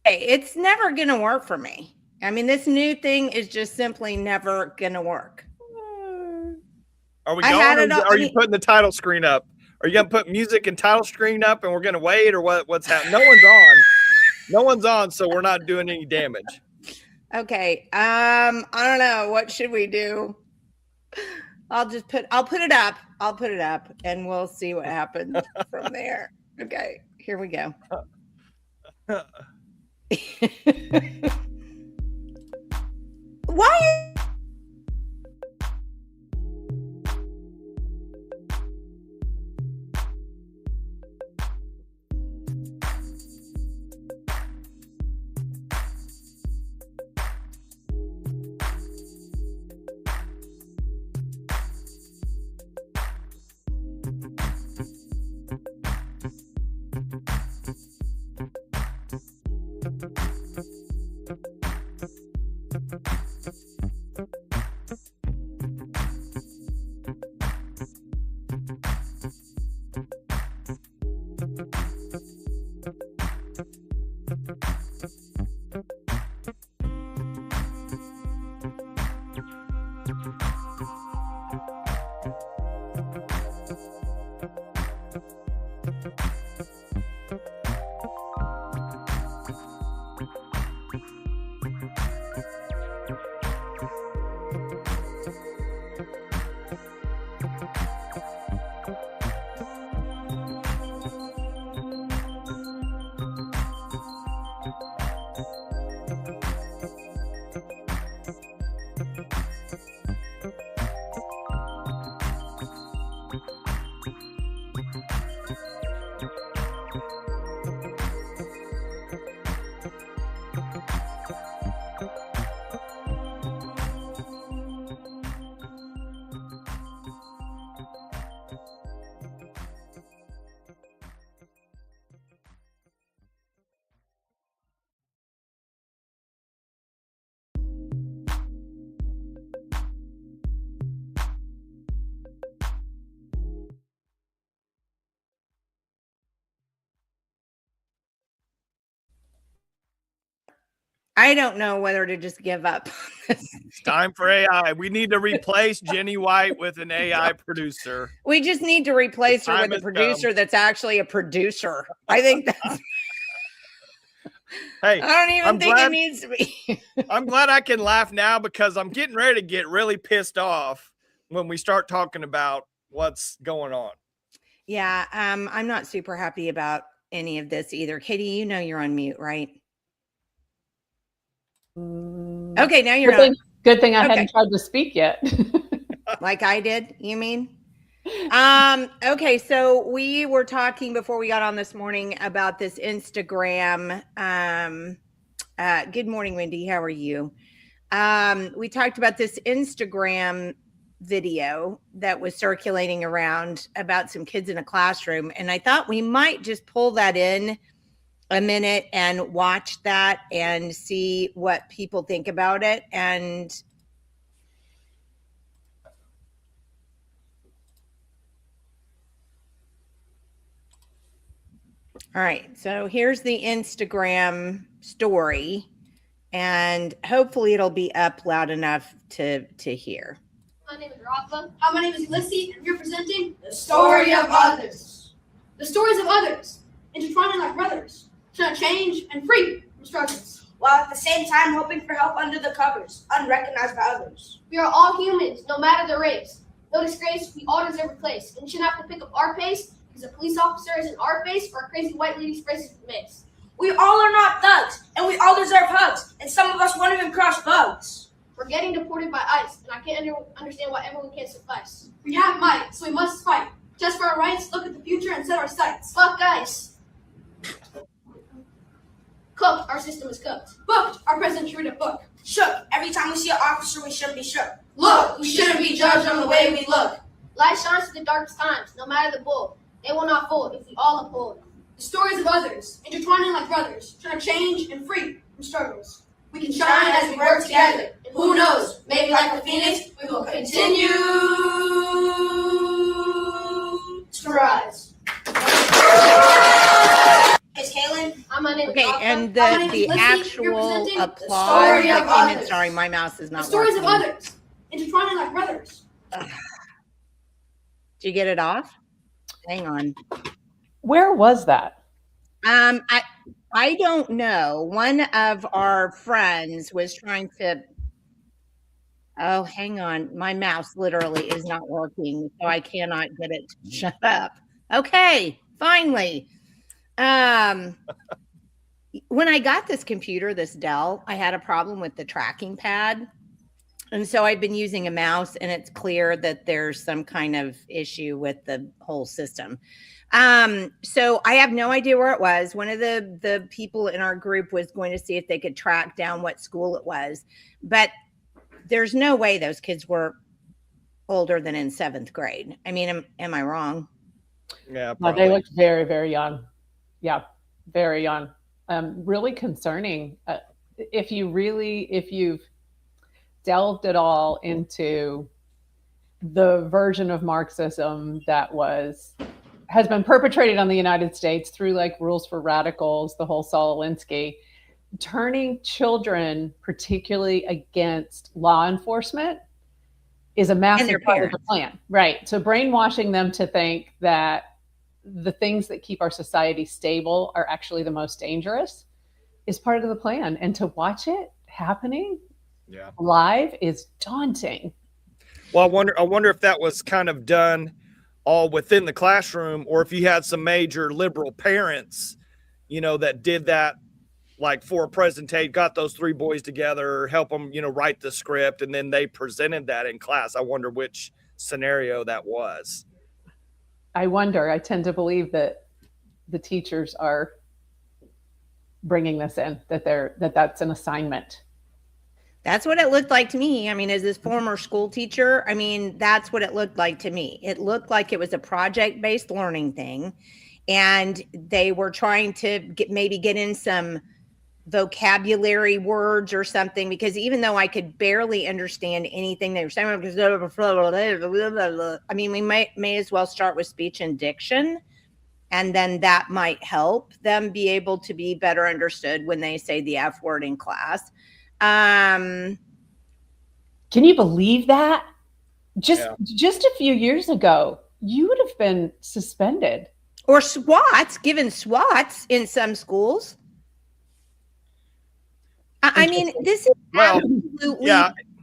It's never going to work for me. I mean, this new thing is just simply never going to work. Are we going, or are you putting the title screen up? Are you going to put music and title screen up and we're going to wait, or what's happening? No one's on. No one's on, so we're not doing any damage. Okay. I don't know. What should we do? I'll put it up. I'll put it up and we'll see what happens from there. Okay. Here we go. Why? I don't know whether to just give up. It's time for AI. We need to replace Jenny White with an AI producer. We just need to replace her with a producer that's actually a producer. I think that's... Hey, I don't even think it needs to be. I'm glad I can laugh now because I'm getting ready to get really pissed off when we start talking about what's going on. Yeah, I'm not super happy about any of this either. Katie, you know you're on mute, right? Okay, now you're not. Good thing I hadn't tried to speak yet. Like I did, you mean? Okay, so we were talking before we got on this morning about this Instagram. Good morning, Wendy. How are you? We talked about this Instagram video that was circulating around about some kids in a classroom, and I thought we might just pull that in a minute and watch that and see what people think about it. And all right, so here's the Instagram story, and hopefully it'll be up loud enough to hear. My name is Rafa. Hi, my name is Lissy, and we're presenting the story of others. The stories of others, intertwining like brothers, trying to change and free from struggles, while at the same time hoping for help under the covers, unrecognized by others. We are all humans, no matter the race. No disgrace, we all deserve a place, and shouldn't have to pick up our pace because a police officer is in our face or a crazy white lady's face is mace. We all are not thugs, and we all deserve hugs, and some of us won't even crush bugs. We're getting deported by ICE, and I can't understand why everyone can't suffice. We have might, so we must fight. Just for our rights, look at the future and set our sights. Fuck ICE. Cooked, our system is cooked. Booked, our president should read a book. Shook, every time we see an officer, we shouldn't be shook. Look, we shouldn't be judged on the way we look. Light shines through the darkest times, no matter the bull. They will not fold if we all uphold. The stories of others, intertwining like brothers, trying to change and free from struggles. We can shine as we work together. And who knows, maybe like the phoenix, we will continue to rise. It's Kaylin. My name Okay, and My name the is Lizzie. You're actual presenting the applause story that of came in. others. Sorry, my mouse is The not stories of working. others, intertwining like brothers. Did you get it off? Hang on. Where was that? I don't know. One of our friends was trying to. Oh, hang on. My mouse literally is not working, so I cannot get it to shut up. Okay, finally. When I got this computer, this Dell, I had a problem with the tracking pad. And so I've been using a mouse, and it's clear that there's some kind of issue with the whole system. So I have no idea where it was. One of the people in our group was going to see if they could track down what school it was, but there's no way those kids were older than in 7th grade. I mean, am I wrong? Yeah, No, they looked very, very young. Yeah, very young. Really concerning. If you've delved at all into the version of Marxism that has been perpetrated on the United States through like Rules for Radicals, the whole Saul Alinsky, turning children particularly against law enforcement is a massive part of the plan. Right. So brainwashing them to think that the things that keep our society stable are actually the most dangerous is part of the plan. And to watch it happening live is daunting. Well, I wonder if that was kind of done all within the classroom, or if you had some major liberal parents, that did that, like for a presentation, got those 3 boys together, help them, write the script, and then they presented that in class. I wonder which scenario that was. I wonder. I tend to believe that the teachers are bringing this in, that's an assignment. That's what it looked like to me. I mean, as this former school teacher, I mean, that's what it looked like to me. It looked like it was a project-based learning thing, and they were trying to get in some vocabulary words or something, because even though I could barely understand anything they were saying, I mean, we may as well start with speech and diction, and then that might help them be able to be better understood when they say the F word in class. Can you believe that? Just a few years ago, you would have been suspended. Or given SWATs in some schools. I mean, this is absolutely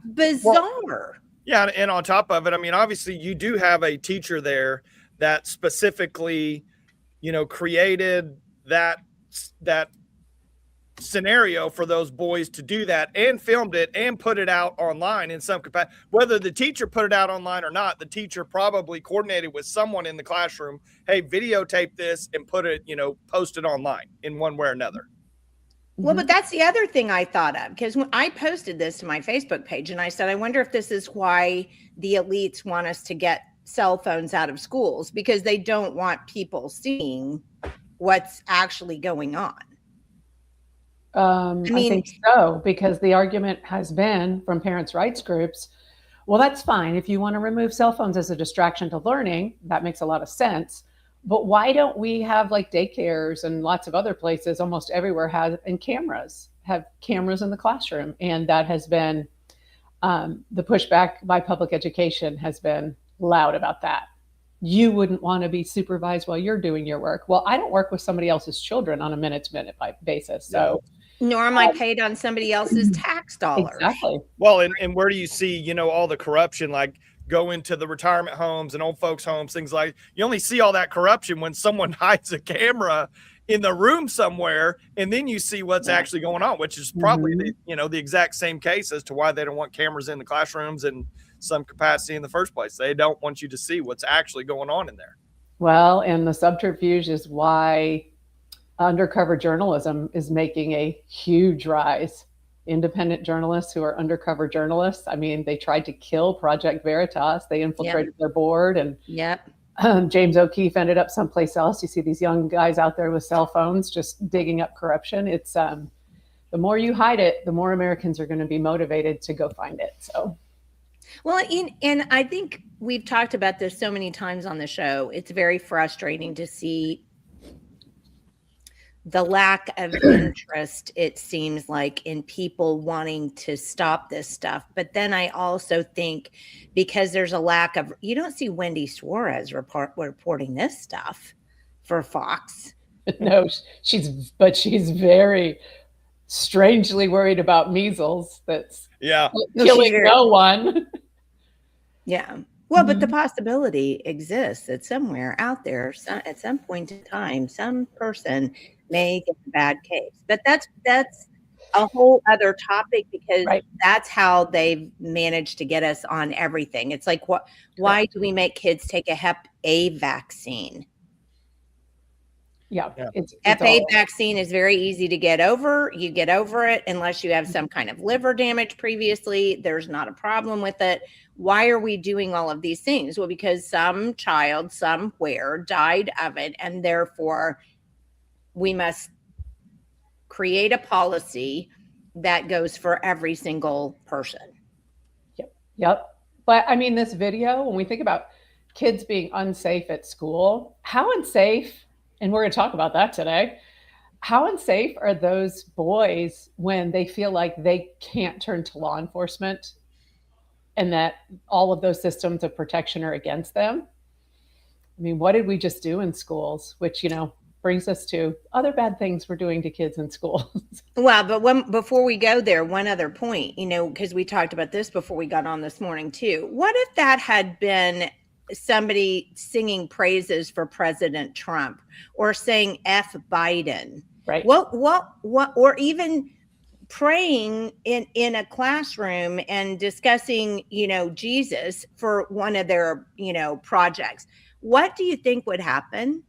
bizarre. And on top of it, I mean, obviously you do have a teacher there that specifically, created that scenario for those boys to do that, and filmed it and put it out online in some capacity. Whether the teacher put it out online or not, the teacher probably coordinated with someone in the classroom, hey, videotape this and put it, post it online in one way or another. Well, but that's the other thing I thought of, because when I posted this to my Facebook page, and I said, I wonder if this is why the elites want us to get cell phones out of schools, because they don't want people seeing what's actually going on. I think so, because the argument has been from parents' rights groups, well, that's fine. If you want to remove cell phones as a distraction to learning, that makes a lot of sense. But why don't we have like daycares and lots of other places, almost everywhere have cameras in the classroom? And that has been the pushback by public education has been loud about that. You wouldn't want to be supervised while you're doing your work. Well, I don't work with somebody else's children on a minute-to-minute basis. So nor am I paid on somebody else's tax dollars. Exactly. Well, and where do you see, all the corruption, like go into the retirement homes and old folks' homes, things like, you only see all that corruption when someone hides a camera in the room somewhere, and then you see what's actually going on, which is probably the exact same case as to why they don't want cameras in the classrooms in some capacity in the first place. They don't want you to see what's actually going on in there. Well, and the subterfuge is why undercover journalism is making a huge rise. Independent journalists who are undercover journalists. I mean, they tried to kill Project Veritas. They infiltrated their board, and James O'Keefe ended up someplace else. You see these young guys out there with cell phones just digging up corruption. It's the more you hide it, the more Americans are going to be motivated to go find it. So, well, and I think we've talked about this so many times on the show. It's very frustrating to see the lack of interest, it seems like, in people wanting to stop this stuff. But then I also think because there's a lack of, you don't see Wendy Suarez reporting this stuff for Fox. No, she's very strangely worried about measles. That's killing no one. Yeah. Well, but the possibility exists that somewhere out there, at some point in time, some person may get a bad case. But that's a whole other topic, because that's how they've managed to get us on everything. It's like, why do we make kids take a Hep A vaccine? Yeah. Hep A vaccine is very easy to get over. You get over it unless you have some kind of liver damage previously. There's not a problem with it. Why are we doing all of these things? Well, because some child somewhere died of it, and therefore we must create a policy that goes for every single person. Yep. But I mean, this video, when we think about kids being unsafe at school, how unsafe, and we're going to talk about that today, how unsafe are those boys when they feel like they can't turn to law enforcement and that all of those systems of protection are against them? I mean, what did we just do in schools? Which, brings us to other bad things we're doing to kids in schools. Well, but before we go there, one other point, because we talked about this before we got on this morning too. What if that had been somebody singing praises for President Trump, or saying F Biden? Right. What, or even praying in a classroom and discussing, Jesus for one of their, projects. What do you think would happen?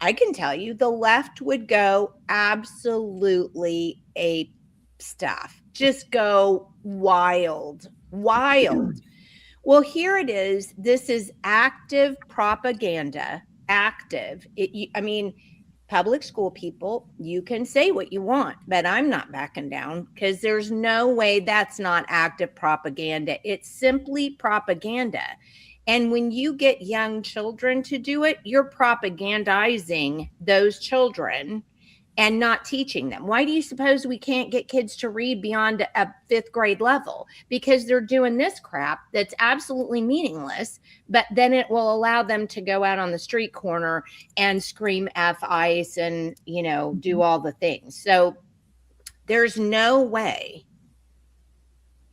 I can tell you the left would go absolutely ape stuff, just go wild. Well, here it is. This is active propaganda, active. Public school people, you can say what you want, but I'm not backing down, because there's no way that's not active propaganda. It's simply propaganda. And when you get young children to do it, you're propagandizing those children and not teaching them. Why do you suppose we can't get kids to read beyond a 5th grade level? Because they're doing this crap that's absolutely meaningless, but then it will allow them to go out on the street corner and scream F ICE and, do all the things. So there's no way,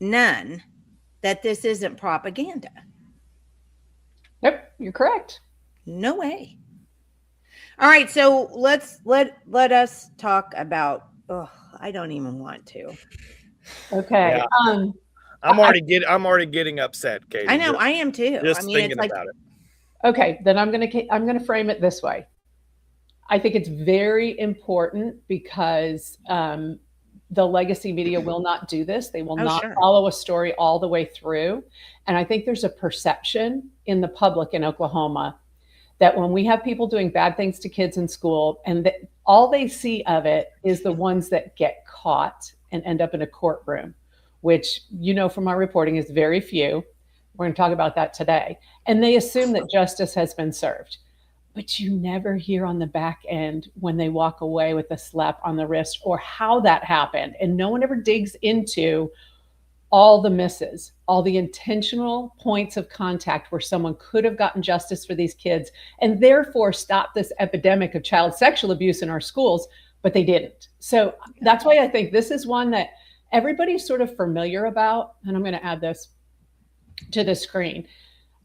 none, that this isn't propaganda. Yep, you're correct. No way. All right, so let us talk about. I don't even want to. Okay. Yeah. I'm already getting upset, Katy. I know, I am too. Just thinking about it. Okay, then I'm gonna frame it this way. I think it's very important because the legacy media will not do this. They will not follow a story all the way through. And I think there's a perception in the public in Oklahoma that when we have people doing bad things to kids in school, and all they see of it is the ones that get caught and end up in a courtroom, which, from our reporting, is very few. We're going to talk about that today. And they assume that justice has been served. But you never hear on the back end when they walk away with a slap on the wrist or how that happened. And no one ever digs into all the misses, all the intentional points of contact where someone could have gotten justice for these kids and therefore stopped this epidemic of child sexual abuse in our schools, but they didn't. So that's why I think this is one that everybody's sort of familiar about. And I'm going to add this to the screen.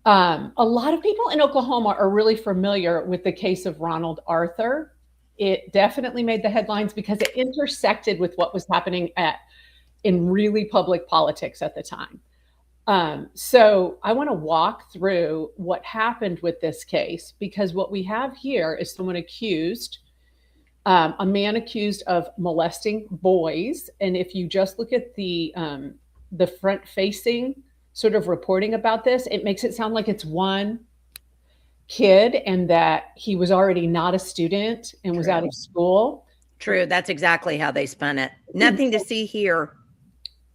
A lot of people in Oklahoma are really familiar with the case of Ronald Arthur. It definitely made the headlines because it intersected with what was happening in really public politics at the time. So I want to walk through what happened with this case, because what we have here is someone accused, a man accused of molesting boys. And if you just look at the front-facing sort of reporting about this, it makes it sound like it's one kid and that he was already not a student and was out of school. True. That's exactly how they spun it. Nothing to see here.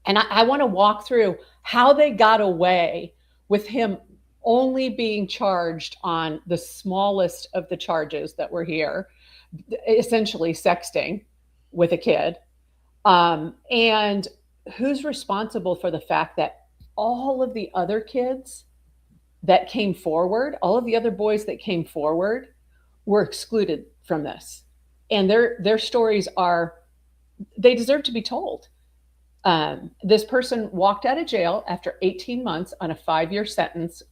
And I want to walk through how they got away with him only being charged on the smallest of the charges that were here, essentially sexting with a kid. And who's responsible for the fact that all of the other kids that came forward, all of the other boys that came forward were excluded from this. And their stories they deserve to be told. This person walked out of jail after 18 months on a 5-year sentence,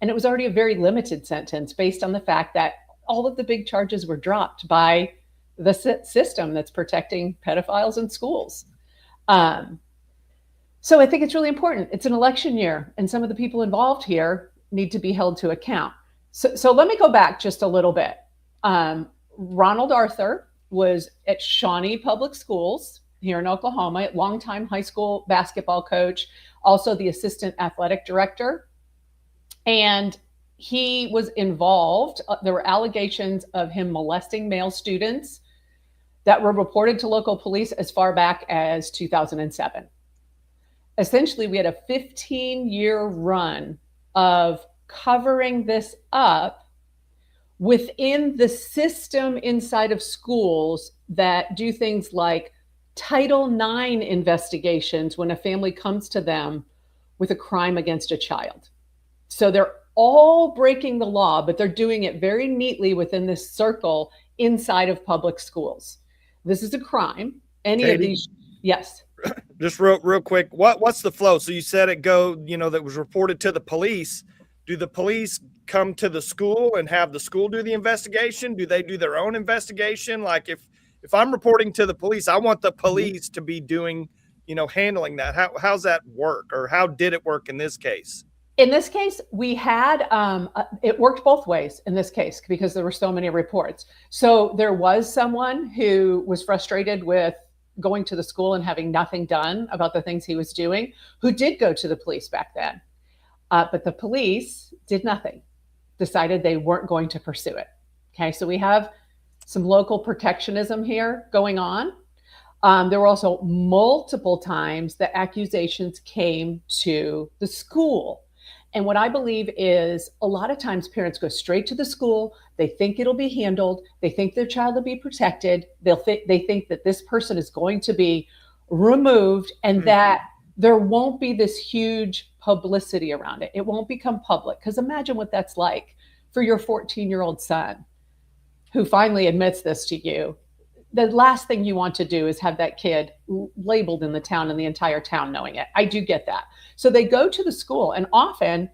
and it was already a very limited sentence based on the fact that all of the big charges were dropped by the system that's protecting pedophiles in schools. So I think it's really important. It's an election year, and some of the people involved here need to be held to account. So let me go back just a little bit. Ronald Arthur was at Shawnee Public Schools here in Oklahoma, longtime high school basketball coach, also the assistant athletic director. And he was involved. There were allegations of him molesting male students that were reported to local police as far back as 2007. Essentially, we had a 15-year run of covering this up within the system inside of schools that do things like Title IX investigations when a family comes to them with a crime against a child. So they're all breaking the law, but they're doing it very neatly within this circle inside of public schools. This is a crime. Any Katy, of these, yes. Just real quick, what's the flow? So you said that was reported to the police. Do the police come to the school and have the school do the investigation? Do they do their own investigation? Like if I'm reporting to the police, I want the police to be doing, handling that. How's that work, or how did it work in this case? In this case, we had, it worked both ways in this case because there were so many reports. So there was someone who was frustrated with going to the school and having nothing done about the things he was doing, who did go to the police back then. But the police did nothing, decided they weren't going to pursue it. Okay, so we have some local protectionism here going on. There were also multiple times that accusations came to the school. And what I believe is a lot of times parents go straight to the school. They think it'll be handled. They think their child will be protected. They think that this person is going to be removed and that there won't be this huge publicity around it. It won't become public. Because imagine what that's like for your 14-year-old son who finally admits this to you. The last thing you want to do is have that kid labeled in the town and the entire town knowing it. I do get that. So they go to the school, and often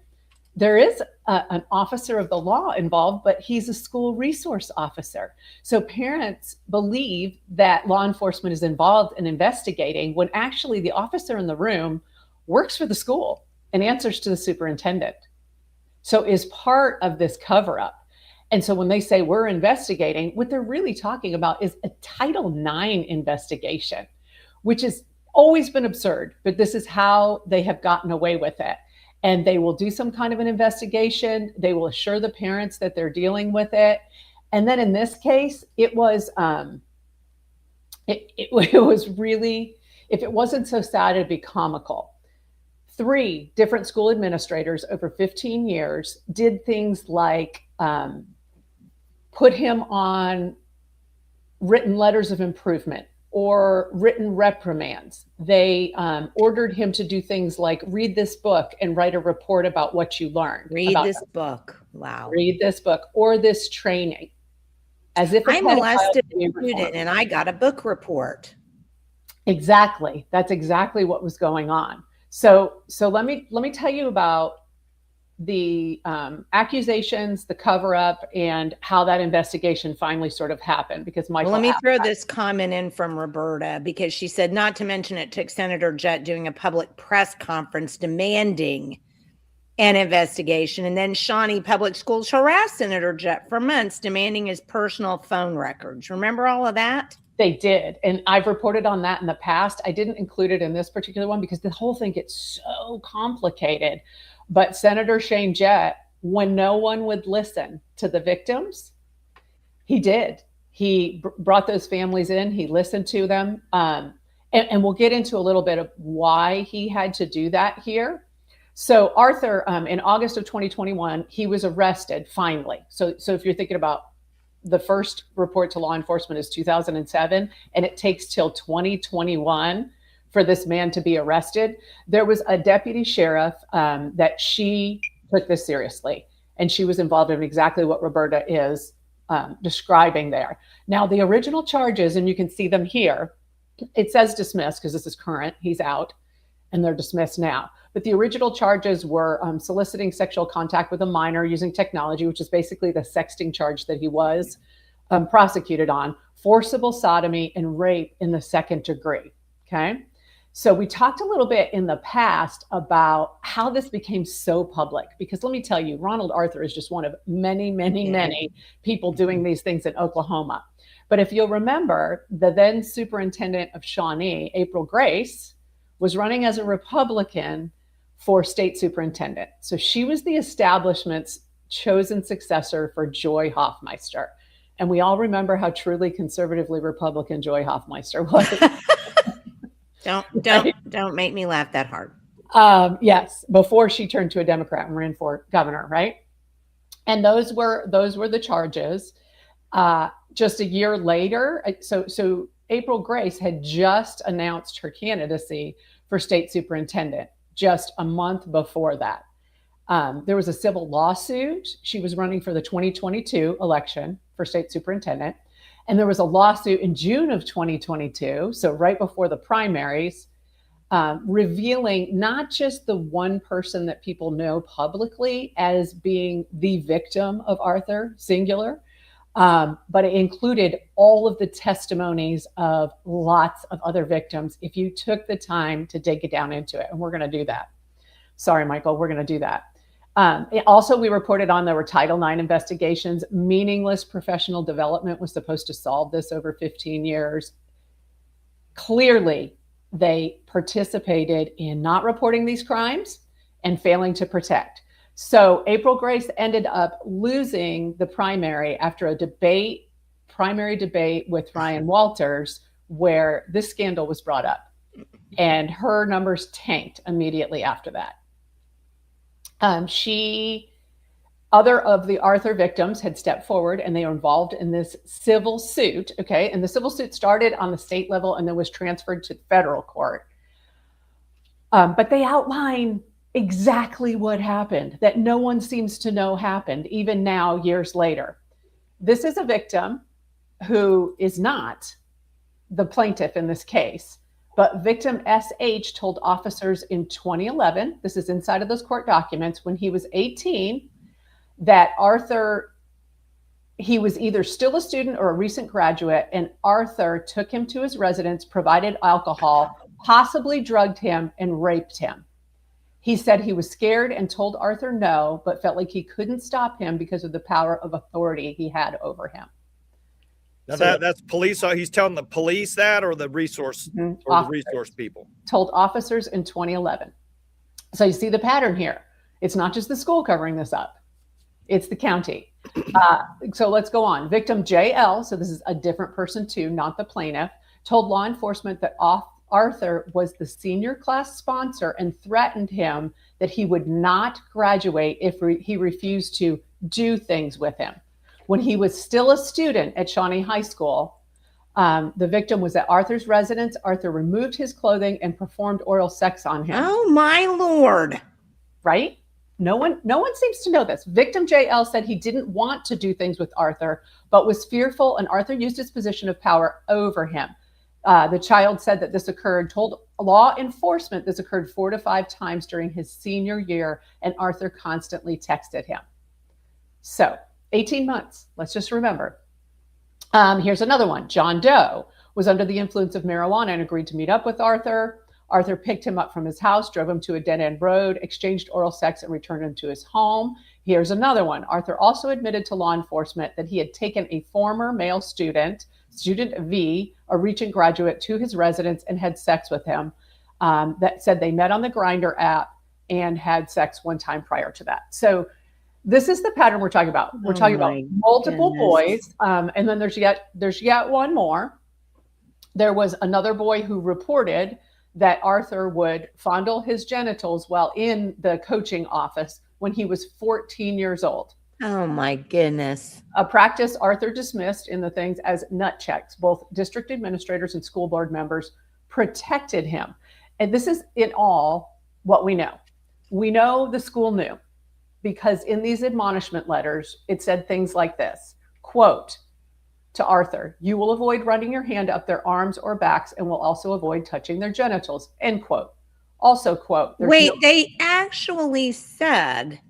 there is an officer of the law involved, but he's a school resource officer. So parents believe that law enforcement is involved in investigating when actually the officer in the room works for the school and answers to the superintendent. So is part of this cover-up. And so when they say we're investigating, what they're really talking about is a Title IX investigation, which has always been absurd, but this is how they have gotten away with it. And they will do some kind of an investigation. They will assure the parents that they're dealing with it. And then in this case, it was really, if it wasn't so sad, it'd be comical. 3 different school administrators over 15 years did things like put him on written letters of improvement or written reprimands. They ordered him to do things like read this book and write a report about what you learned. Read this book. Wow. Read this book or this training. As if I molested a student and I got a book report. Exactly. That's exactly what was going on. So let me tell you about the accusations, the cover-up, and how that investigation finally sort of happened. Because Michael, let me throw this comment in from Roberta, because she said, not to mention it took Senator Jett doing a public press conference demanding an investigation, and then Shawnee Public Schools harassed Senator Jett for months, demanding his personal phone records. Remember all of that? They did. And I've reported on that in the past. I didn't include it in this particular one because the whole thing gets so complicated. But Senator Shane Jett, when no one would listen to the victims, he did. He brought those families in. He listened to them. And we'll get into a little bit of why he had to do that here. So Arthur, in August of 2021, he was arrested finally. So if you're thinking about the first report to law enforcement is 2007, and it takes till 2021 for this man to be arrested. There was a deputy sheriff that she took this seriously, and she was involved in exactly what Roberta is describing there. Now, the original charges, and you can see them here, it says dismissed because this is current, he's out, and they're dismissed now. But the original charges were soliciting sexual contact with a minor using technology, which is basically the sexting charge that he was prosecuted on, forcible sodomy, and rape in the second degree, okay? So we talked a little bit in the past about how this became so public, because let me tell you, Ronald Arthur is just one of many, many, many people doing these things in Oklahoma. But if you'll remember, the then superintendent of Shawnee, April Grace, was running as a Republican for state superintendent. So she was the establishment's chosen successor for Joy Hoffmeister. And we all remember how truly conservatively Republican Joy Hoffmeister was. Don't make me laugh that hard. Yes, before she turned to a Democrat and ran for governor, right? And those were the charges. Just a year later, so April Grace had just announced her candidacy for state superintendent just a month before that. There was a civil lawsuit. She was running for the 2022 election for state superintendent. And there was a lawsuit in June of 2022, so right before the primaries, revealing not just the one person that people know publicly as being the victim of Arthur, singular, but it included all of the testimonies of lots of other victims if you took the time to dig down into it. And we're going to do that. Sorry, Michael, we're going to do that. Also, we reported on there were Title IX investigations. Meaningless professional development was supposed to solve this over 15 years. Clearly, they participated in not reporting these crimes and failing to protect. So April Grace ended up losing the primary after a primary debate with Ryan Walters, where this scandal was brought up. And her numbers tanked immediately after that. Other of the Arthur victims had stepped forward and they were involved in this civil suit, okay? And the civil suit started on the state level and then was transferred to federal court. But they outline exactly what happened that no one seems to know happened, even now, years later. This is a victim who is not the plaintiff in this case. But victim SH told officers in 2011, this is inside of those court documents, when he was 18, that Arthur, he was either still a student or a recent graduate, and Arthur took him to his residence, provided alcohol, possibly drugged him, and raped him. He said he was scared and told Arthur no, but felt like he couldn't stop him because of the power of authority he had over him. Now that's police. He's telling the police that, or the resource, or the resource people. Told officers in 2011. So you see the pattern here. It's not just the school covering this up; it's the county. So let's go on. Victim JL. So this is a different person too, not the plaintiff. Told law enforcement that Arthur was the senior class sponsor and threatened him that he would not graduate if he refused to do things with him. When he was still a student at Shawnee High School, the victim was at Arthur's residence. Arthur removed his clothing and performed oral sex on him. Oh, my Lord. Right? No one seems to know this. Victim JL said he didn't want to do things with Arthur, but was fearful, and Arthur used his position of power over him. The child said that this occurred, told law enforcement this occurred 4 to 5 times during his senior year, and Arthur constantly texted him. So 18 months, let's just remember. Here's another one. John Doe was under the influence of marijuana and agreed to meet up with Arthur. Arthur picked him up from his house, drove him to a dead-end road, exchanged oral sex, and returned him to his home. Here's another one. Arthur also admitted to law enforcement that he had taken a former male student, Student V, a recent graduate, to his residence and had sex with him. That said they met on the Grindr app and had sex one time prior to that. So this is the pattern we're talking about. We're talking about multiple boys. And then there's yet one more. There was another boy who reported that Arthur would fondle his genitals while in the coaching office when he was 14 years old. Oh my goodness. A practice Arthur dismissed in the things as nut checks. Both district administrators and school board members protected him. And this is in all what we know. We know the school knew, because in these admonishment letters, it said things like this, quote, to Arthur, you will avoid running your hand up their arms or backs and will also avoid touching their genitals, end quote. Also, quote. Wait, they actually said,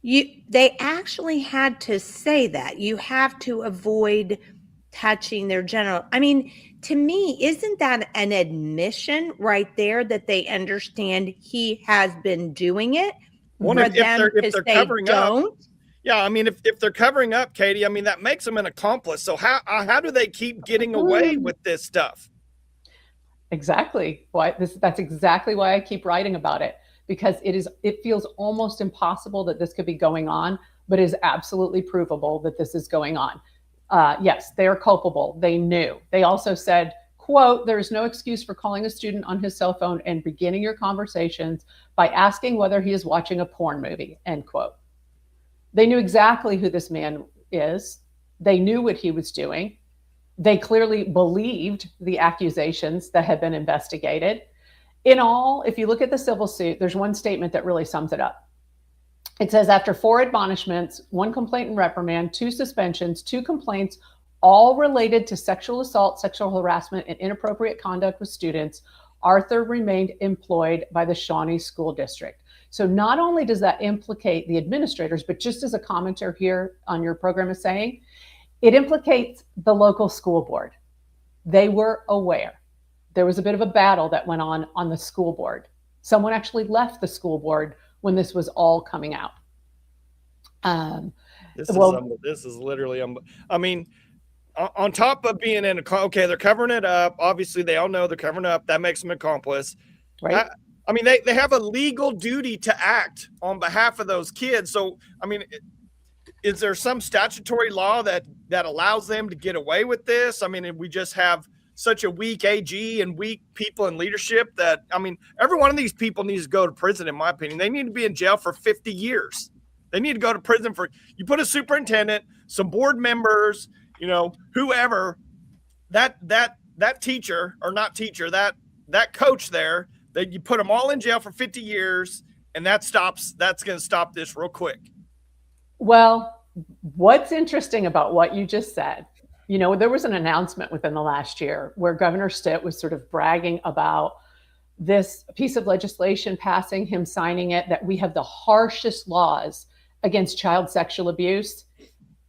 they actually had to say that. You have to avoid touching their genital. I mean, to me, isn't that an admission right there that they understand he has been doing it? Well, if they're covering up, yeah, I mean, if they're covering up, Katie, I mean, that makes them an accomplice. So how do they keep getting away with this stuff? Exactly. That's exactly why I keep writing about it, because it feels almost impossible that this could be going on, but is absolutely provable that this is going on. Yes, they are culpable. They knew. They also said, quote, there is no excuse for calling a student on his cell phone and beginning your conversations by asking whether he is watching a porn movie, end quote. They knew exactly who this man is. They knew what he was doing. They clearly believed the accusations that had been investigated. In all, if you look at the civil suit, there's one statement that really sums it up. It says, after 4 admonishments, 1 complaint and reprimand, 2 suspensions, 2 complaints, all related to sexual assault, sexual harassment, and inappropriate conduct with students, Arthur remained employed by the Shawnee School District. So not only does that implicate the administrators, but just as a commenter here on your program is saying, it implicates the local school board. They were aware. There was a bit of a battle that went on the school board. Someone actually left the school board when this was all coming out. This is literally, I mean, on top of being okay, they're covering it up. Obviously, they all know they're covering it up. That makes them an accomplice. Right. I mean, they have a legal duty to act on behalf of those kids. So, I mean, is there some statutory law that allows them to get away with this? I mean, we just have such a weak AG and weak people in leadership that, I mean, every one of these people needs to go to prison, in my opinion. They need to be in jail for 50 years. They need to go to prison you put a superintendent, some board members, whoever, that teacher or not teacher, that coach there, that you put them all in jail for 50 years, and that's going to stop this real quick. Well, what's interesting about what you just said, there was an announcement within the last year where Governor Stitt was sort of bragging about this piece of legislation passing, him signing it, that we have the harshest laws against child sexual abuse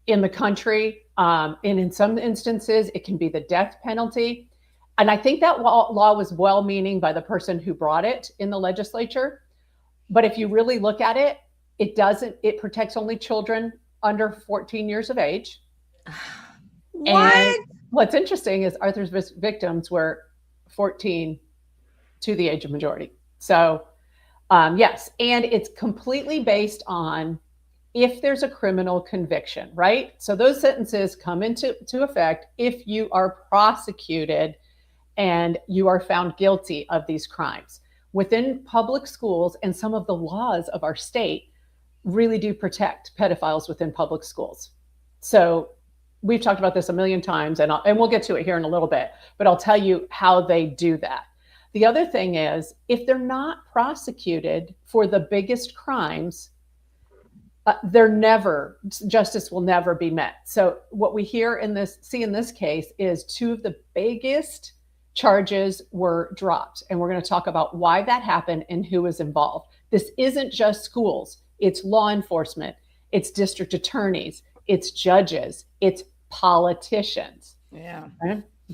in the country. And in some instances, it can be the death penalty. And I think that law was well-meaning by the person who brought it in the legislature. But if you really look at it, it protects only children under 14 years of age. What? And what's interesting is Arthur's victims were 14 to the age of majority. So yes, and it's completely based on if there's a criminal conviction, right? So those sentences come into effect if you are prosecuted and you are found guilty of these crimes. Within public schools, and some of the laws of our state really do protect pedophiles within public schools. So we've talked about this a million times, and we'll get to it here in a little bit, but I'll tell you how they do that. The other thing is, if they're not prosecuted for the biggest crimes, justice will never be met. So what we see in this case is 2 of the biggest charges were dropped. And we're going to talk about why that happened and who was involved. This isn't just schools. It's law enforcement. It's district attorneys. It's judges. It's politicians. Yeah.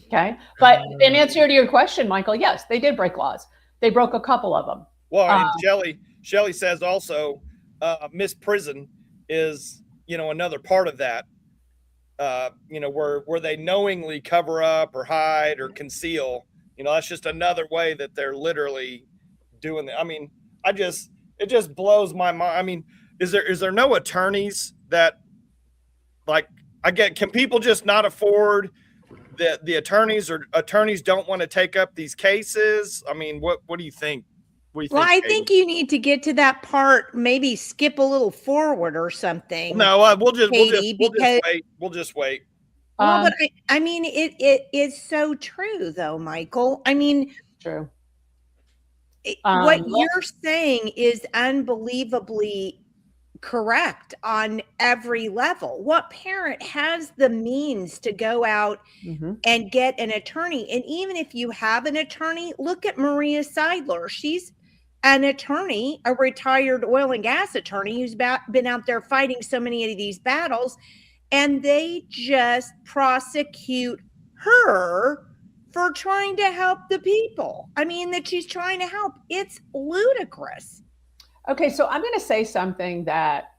Okay. But in answer to your question, Michael, yes, they did break laws. They broke a couple of them. Well, and Shelley says also, Miss Prison is, another part of that, where they knowingly cover up or hide or conceal, that's just another way that they're literally doing that. I mean, it just blows my mind. I mean, is there no attorneys that, like, can people just not afford the attorneys, or attorneys don't want to take up these cases? I mean, what do you think? Well, I think you need to get to that part, maybe skip a little forward or something. No, we'll just wait. We'll just wait. Well, but I mean, it is so true, though, Michael. I mean, true. What you're saying is unbelievably correct on every level. What parent has the means to go out and get an attorney? And even if you have an attorney, look at Maria Seidler. She's an attorney, a retired oil and gas attorney who's been out there fighting so many of these battles, and they just prosecute her for trying to help the people. I mean, that she's trying to help. It's ludicrous. Okay, so I'm going to say something that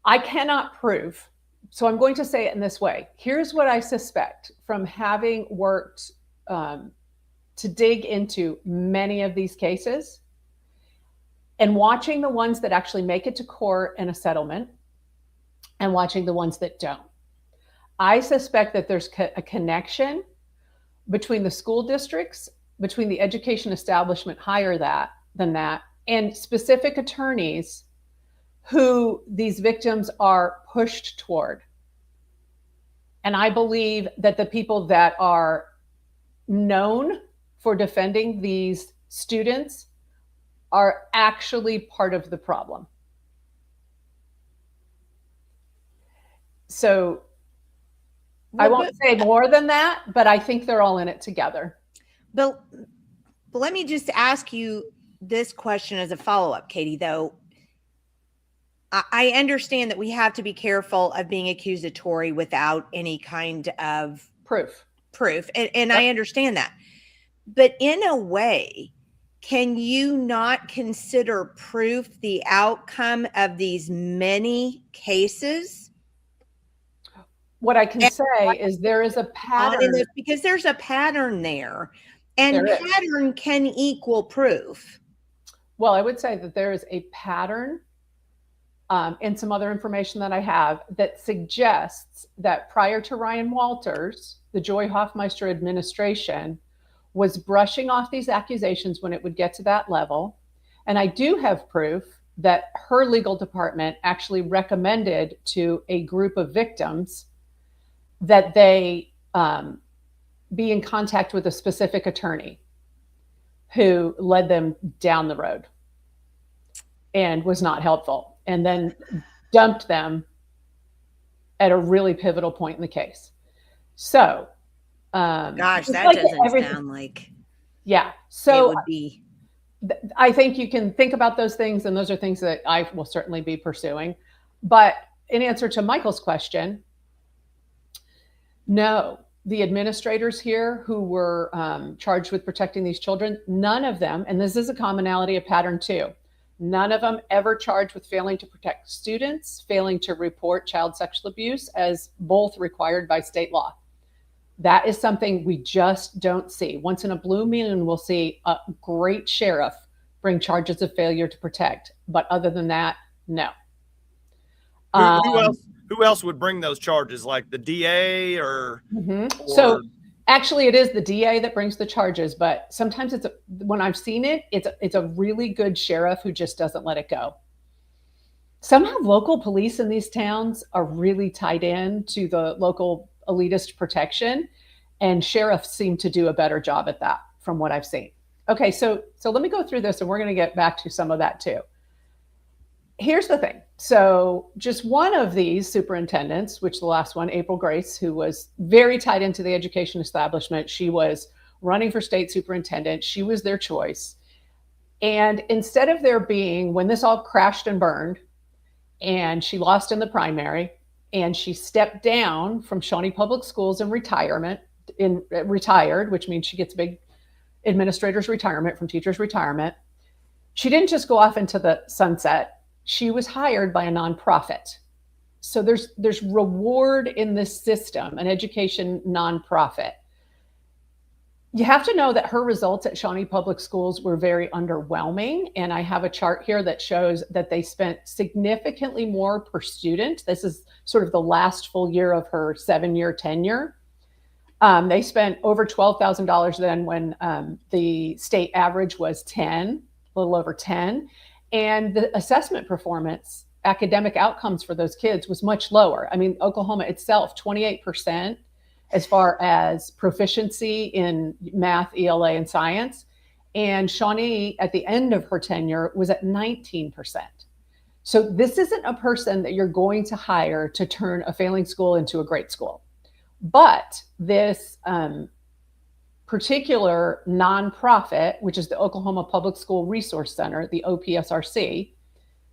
I cannot prove. So I'm going to say it in this way. Here's what I suspect from having worked to dig into many of these cases and watching the ones that actually make it to court and a settlement and watching the ones that don't. I suspect that there's a connection between the school districts, between the education establishment higher than that, and specific attorneys who these victims are pushed toward. And I believe that the people that are known for defending these students are actually part of the problem. So I won't say more than that, but I think they're all in it together. But let me just ask you this question as a follow-up, Katy, though. I understand that we have to be careful of being accusatory without any kind of proof. And I understand that. But in a way, can you not consider proof the outcome of these many cases? What I can say is there is a pattern. Because there's a pattern there. And pattern can equal proof. Well, I would say that there is a pattern and some other information that I have that suggests that prior to Ryan Walters, the Joy Hoffmeister administration was brushing off these accusations when it would get to that level. And I do have proof that her legal department actually recommended to a group of victims that they be in contact with a specific attorney who led them down the road and was not helpful, and then dumped them at a really pivotal point in the case. So, gosh, that like doesn't sound like. Yeah. So it would be. I think you can think about those things, and those are things that I will certainly be pursuing. But in answer to Michael's question, no, the administrators here who were charged with protecting these children, none of them, and this is a commonality, a pattern too, none of them ever charged with failing to protect students, failing to report child sexual abuse as both required by state law. That is something we just don't see. Once in a blue moon, we'll see a great sheriff bring charges of failure to protect. But other than that, no. Who else would bring those charges? Like the DA or? So actually it is the DA that brings the charges, but sometimes when I've seen it, it's a really good sheriff who just doesn't let it go. Somehow local police in these towns are really tied in to the local elitist protection, and sheriffs seem to do a better job at that from what I've seen. Okay, so let me go through this, and we're going to get back to some of that too. Here's the thing. So just one of these superintendents, which the last one, April Grace, who was very tied into the education establishment, she was running for state superintendent. She was their choice. And instead of there being, when this all crashed and burned, and she lost in the primary, and she stepped down from Shawnee Public Schools in retired, which means she gets a big administrator's retirement from teachers' retirement. She didn't just go off into the sunset. She was hired by a nonprofit. So there's reward in this system, an education nonprofit. You have to know that her results at Shawnee Public Schools were very underwhelming. And I have a chart here that shows that they spent significantly more per student. This is sort of the last full year of her 7-year tenure. They spent over $12,000 then when the state average was 10, a little over 10. And the assessment performance, academic outcomes for those kids was much lower. I mean, Oklahoma itself, 28% as far as proficiency in math, ELA, and science. And Shawnee, at the end of her tenure, was at 19%. So this isn't a person that you're going to hire to turn a failing school into a great school. But this particular nonprofit, which is the Oklahoma Public School Resource Center, the OPSRC,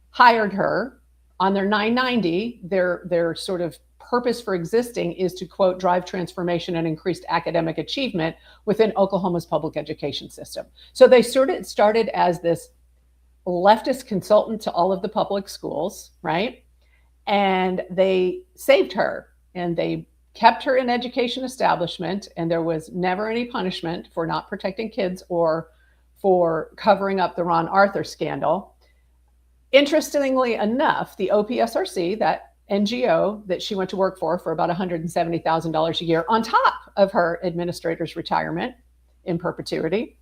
hired her on their 990. Their sort of purpose for existing is to, quote, drive transformation and increased academic achievement within Oklahoma's public education system. So they started as this leftist consultant to all of the public schools, right? And they saved her, and they kept her in education establishment, and there was never any punishment for not protecting kids or for covering up the Ron Arthur scandal. Interestingly enough, the OPSRC, that NGO that she went to work for about $170,000 a year on top of her administrator's retirement in perpetuity,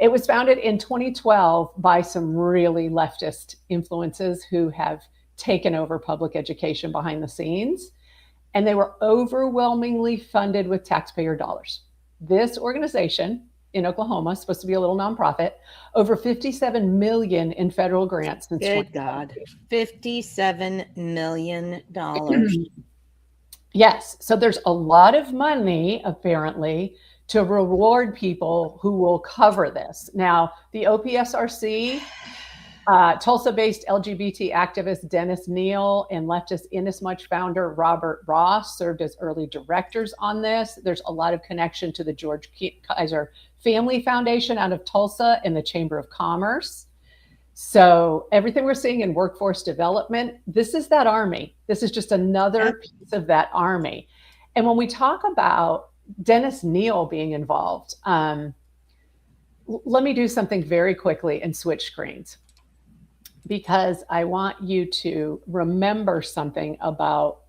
it was founded in 2012 by some really leftist influences who have taken over public education behind the scenes. And they were overwhelmingly funded with taxpayer dollars. This organization in Oklahoma is supposed to be a little nonprofit, over $57 million in federal grants since Good God, $57 million. Yes, so there's a lot of money apparently to reward people who will cover this. Now, the OPSRC, Tulsa-based LGBT activist Dennis Neal and leftist Inasmuch founder Robert Ross served as early directors on this. There's a lot of connection to the George Kaiser Family Foundation out of Tulsa and the Chamber of Commerce. So everything we're seeing in workforce development, this is that army. This is just another piece of that army. And when we talk about Dennis Neal being involved, let me do something very quickly and switch screens, because I want you to remember something about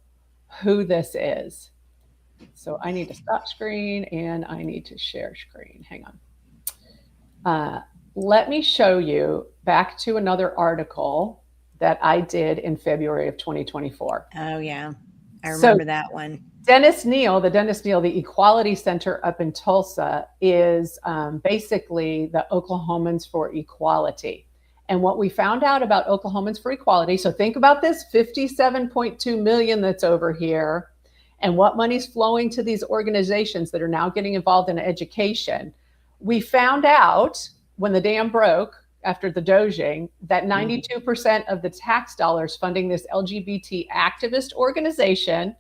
who this is. So I need to stop screen and I need to share screen. Hang on. Let me show you back to another article that I did in February of 2024. Oh, yeah. I remember that one. Dennis Neal, the Equality Center up in Tulsa, is basically the Oklahomans for Equality. And what we found out about Oklahomans for Equality, so think about this $57.2 million that's over here and what money's flowing to these organizations that are now getting involved in education. We found out when the dam broke after the dojing that 92% of the tax dollars funding this LGBT activist organization,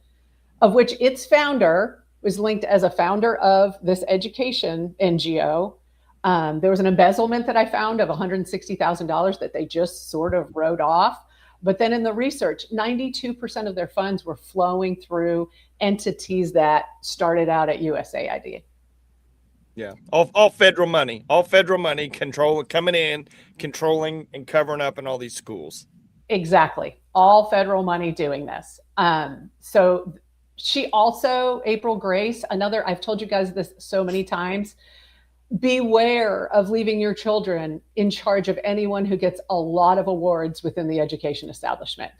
of which its founder was linked as a founder of this education NGO. There was an embezzlement that I found of $160,000 that they just sort of wrote off. But then in the research, 92% of their funds were flowing through entities that started out at USAID. Yeah, all federal money coming in, controlling and covering up in all these schools. Exactly, all federal money doing this. So she also, April Grace, another, I've told you guys this so many times, beware of leaving your children in charge of anyone who gets a lot of awards within the education establishment.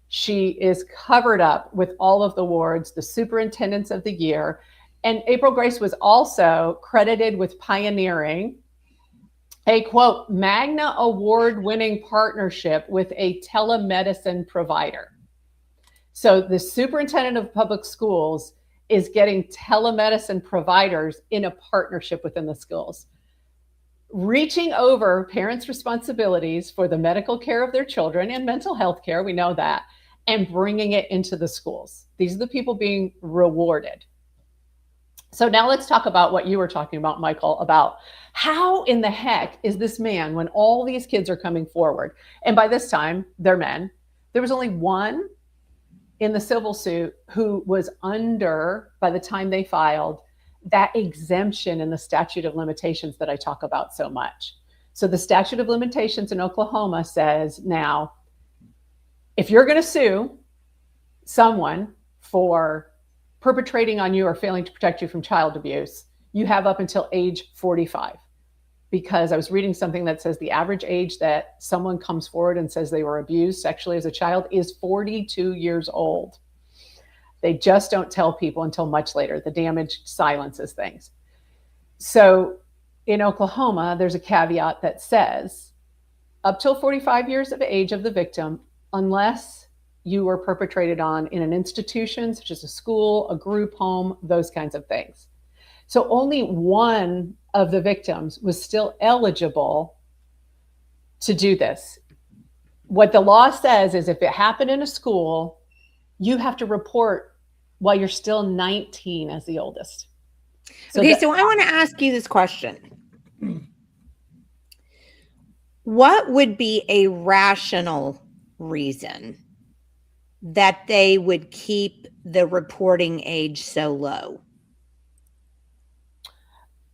She is covered up with all of the awards, the superintendents of the year. And April Grace was also credited with pioneering a, quote, Magna award-winning partnership with a telemedicine provider. So the superintendent of public schools is getting telemedicine providers in a partnership within the schools, reaching over parents' responsibilities for the medical care of their children and mental health care, we know that, and bringing it into the schools. These are the people being rewarded. So now let's talk about what you were talking about, Michael, about how in the heck is this man, when all these kids are coming forward, and by this time they're men, there was only one in the civil suit who was under, by the time they filed, that exemption in the statute of limitations that I talk about so much. So the statute of limitations in Oklahoma says now, if you're going to sue someone for perpetrating on you or failing to protect you from child abuse, you have up until age 45. Because I was reading something that says the average age that someone comes forward and says they were abused sexually as a child is 42 years old. They just don't tell people until much later. The damage silences things. So in Oklahoma, there's a caveat that says up till 45 years of age of the victim, unless you were perpetrated on in an institution, such as a school, a group home, those kinds of things. So only one of the victims was still eligible to do this. What the law says is if it happened in a school, you have to report while you're still 19 as the oldest. So I want to ask you this question. What would be a rational reason that they would keep the reporting age so low?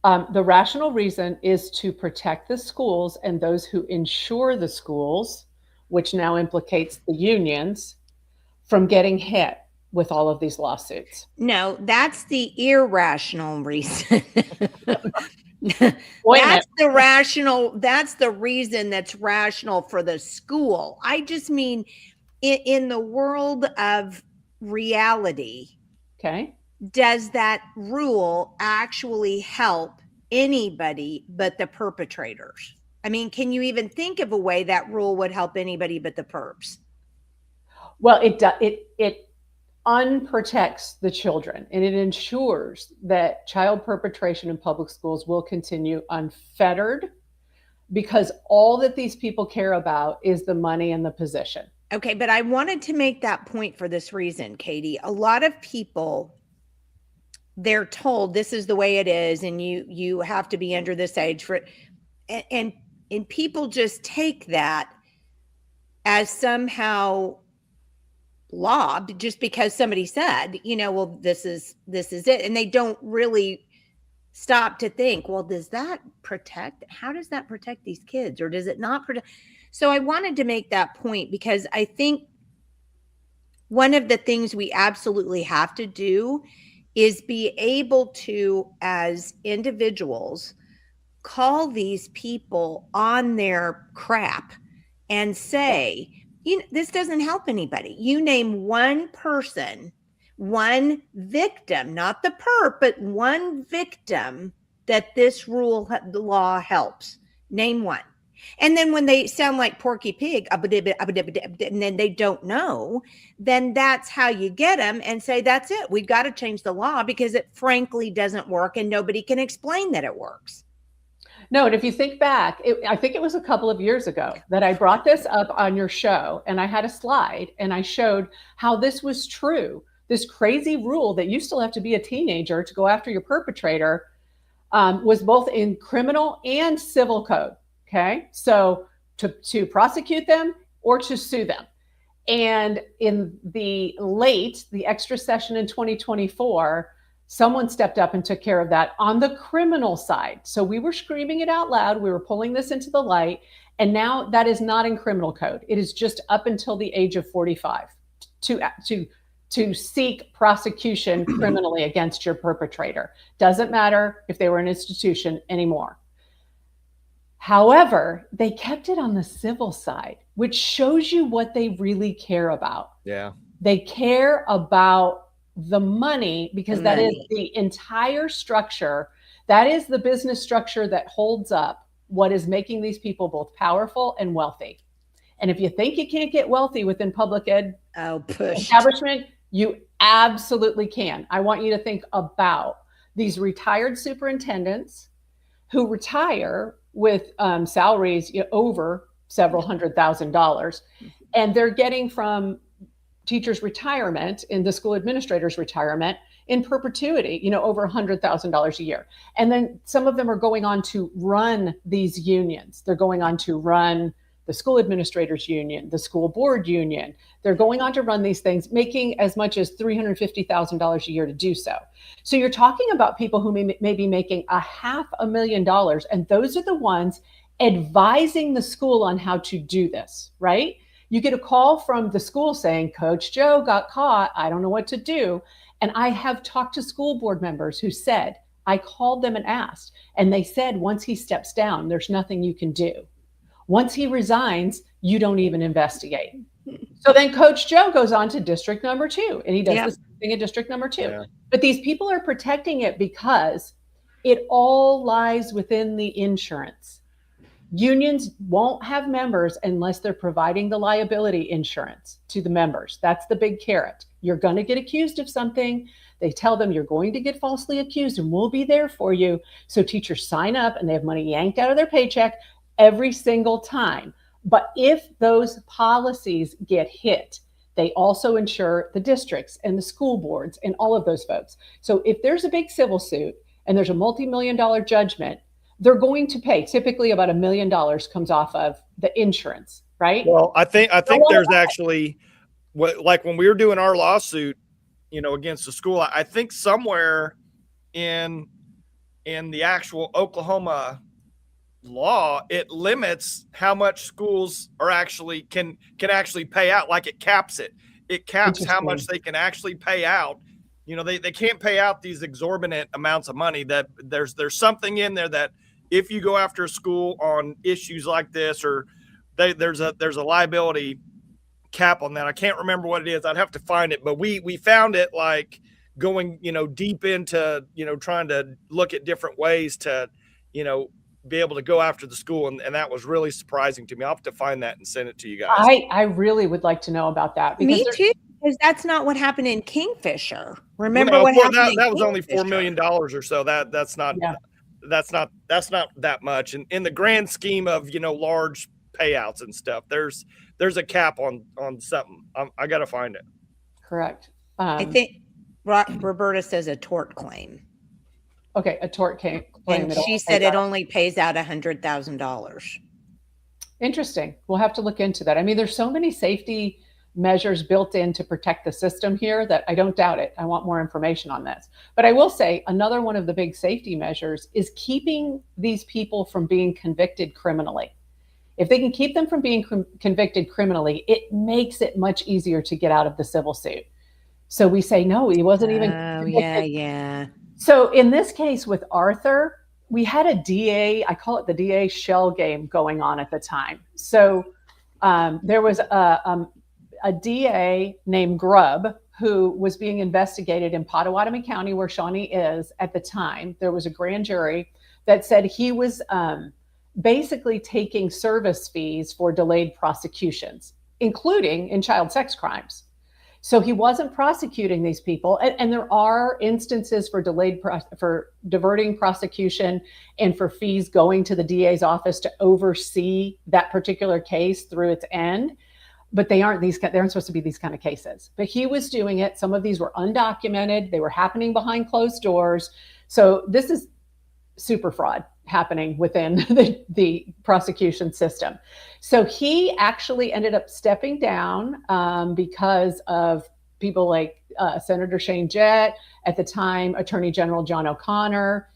The rational reason is to protect the schools and those who insure the schools, which now implicates the unions, from getting hit with all of these lawsuits. No, that's the irrational reason. That's the reason that's rational for the school. I just mean in the world of reality. Okay. Does that rule actually help anybody but the perpetrators? I mean, can you even think of a way that rule would help anybody but the perps? Well, it unprotects the children, and it ensures that child perpetration in public schools will continue unfettered, because all that these people care about is the money and the position. Okay, but I wanted to make that point for this reason, Katy. A lot of people, they're told this is the way it is, and you have to be under this age for it. And people just take that as somehow law, just because somebody said, well, this is it. And they don't really stop to think, well, how does that protect these kids? Or does it not protect? So I wanted to make that point because I think one of the things we absolutely have to do is be able to, as individuals, call these people on their crap and say, this doesn't help anybody. You name one person, one victim, not the perp, but one victim that this the law helps. Name one. And then when they sound like Porky Pig, and then they don't know, then that's how you get them and say, that's it. We've got to change the law because it frankly doesn't work and nobody can explain that it works. No, and if you think back, I think it was a couple of years ago that I brought this up on your show, and I had a slide and I showed how this was true. This crazy rule that you still have to be a teenager to go after your perpetrator was both in criminal and civil code. Okay, so to prosecute them or to sue them. And in the extra session in 2024, someone stepped up and took care of that on the criminal side. So we were screaming it out loud. We were pulling this into the light. And now that is not in criminal code. It is just up until the age of 45 to seek prosecution criminally against your perpetrator. Doesn't matter if they were an institution anymore. However, they kept it on the civil side, which shows you what they really care about. Yeah. They care about the money because that is the entire structure. That is the business structure that holds up what is making these people both powerful and wealthy. And if you think you can't get wealthy within public ed establishment, you absolutely can. I want you to think about these retired superintendents who retire with salaries over several $100,000, and they're getting from teachers' retirement in the school administrators' retirement in perpetuity, over $100,000 a year. And then some of them are going on to run these unions. They're going on to run the school administrators union, the school board union. They're going on to run these things, making as much as $350,000 a year to do so. So you're talking about people who may be making $500,000, and those are the ones advising the school on how to do this, right? You get a call from the school saying, Coach Joe got caught. I don't know what to do. And I have talked to school board members who said, I called them and asked, and they said, once he steps down, there's nothing you can do. Once he resigns, you don't even investigate. So then Coach Joe goes on to district number 2, and he does the same thing at district number 2. Yeah. But these people are protecting it because it all lies within the insurance. Unions won't have members unless they're providing the liability insurance to the members. That's the big carrot. You're going to get accused of something. They tell them you're going to get falsely accused and we'll be there for you. So teachers sign up and they have money yanked out of their paycheck every single time. But if those policies get hit, they also insure the districts and the school boards and all of those folks. So if there's a big civil suit and there's a multi-million-dollar judgment, they're going to pay. Typically about $1 million comes off of the insurance, right? Well, I think there's actually, like when we were doing our lawsuit, against the school, I think somewhere in the actual Oklahoma law, it limits how much schools are actually can actually pay out. Like it caps it. It caps how much they can actually pay out. They can't pay out these exorbitant amounts of money. That there's something in there that if you go after a school on issues like this, or there's a liability cap on that. I can't remember what it is. I'd have to find it, but we found it like going, deep into, trying to look at different ways to, be able to go after the school. And that was really surprising to me. I'll have to find that and send it to you guys. I really would like to know about that. Me too, because that's not what happened in Kingfisher. Remember what happened? That was only $4 million or so. That's not that much. And in the grand scheme of, large payouts and stuff, there's a cap on something. I got to find it. Correct. I think Roberta says a tort claim. Okay, a tort claim. And she said it only pays out $100,000. Interesting. We'll have to look into that. I mean, there's so many safety measures built in to protect the system here that I don't doubt it. I want more information on this. But I will say another one of the big safety measures is keeping these people from being convicted criminally. If they can keep them from being convicted criminally, it makes it much easier to get out of the civil suit. So we say, no, he wasn't even convicted. Yeah. So in this case with Arthur, we had a DA, I call it the DA shell game going on at the time. So there was a DA named Grubb who was being investigated in Pottawatomie County, where Shawnee is at the time. There was a grand jury that said he was basically taking service fees for delayed prosecutions, including in child sex crimes. So he wasn't prosecuting these people. And there are instances for for diverting prosecution and for fees going to the DA's office to oversee that particular case through its end. But they aren't supposed to be these kind of cases. But he was doing it. Some of these were undocumented. They were happening behind closed doors. So this is super fraud happening within the prosecution system. So he actually ended up stepping down because of people like Senator Shane Jett, at the time, Attorney General John O'Connor.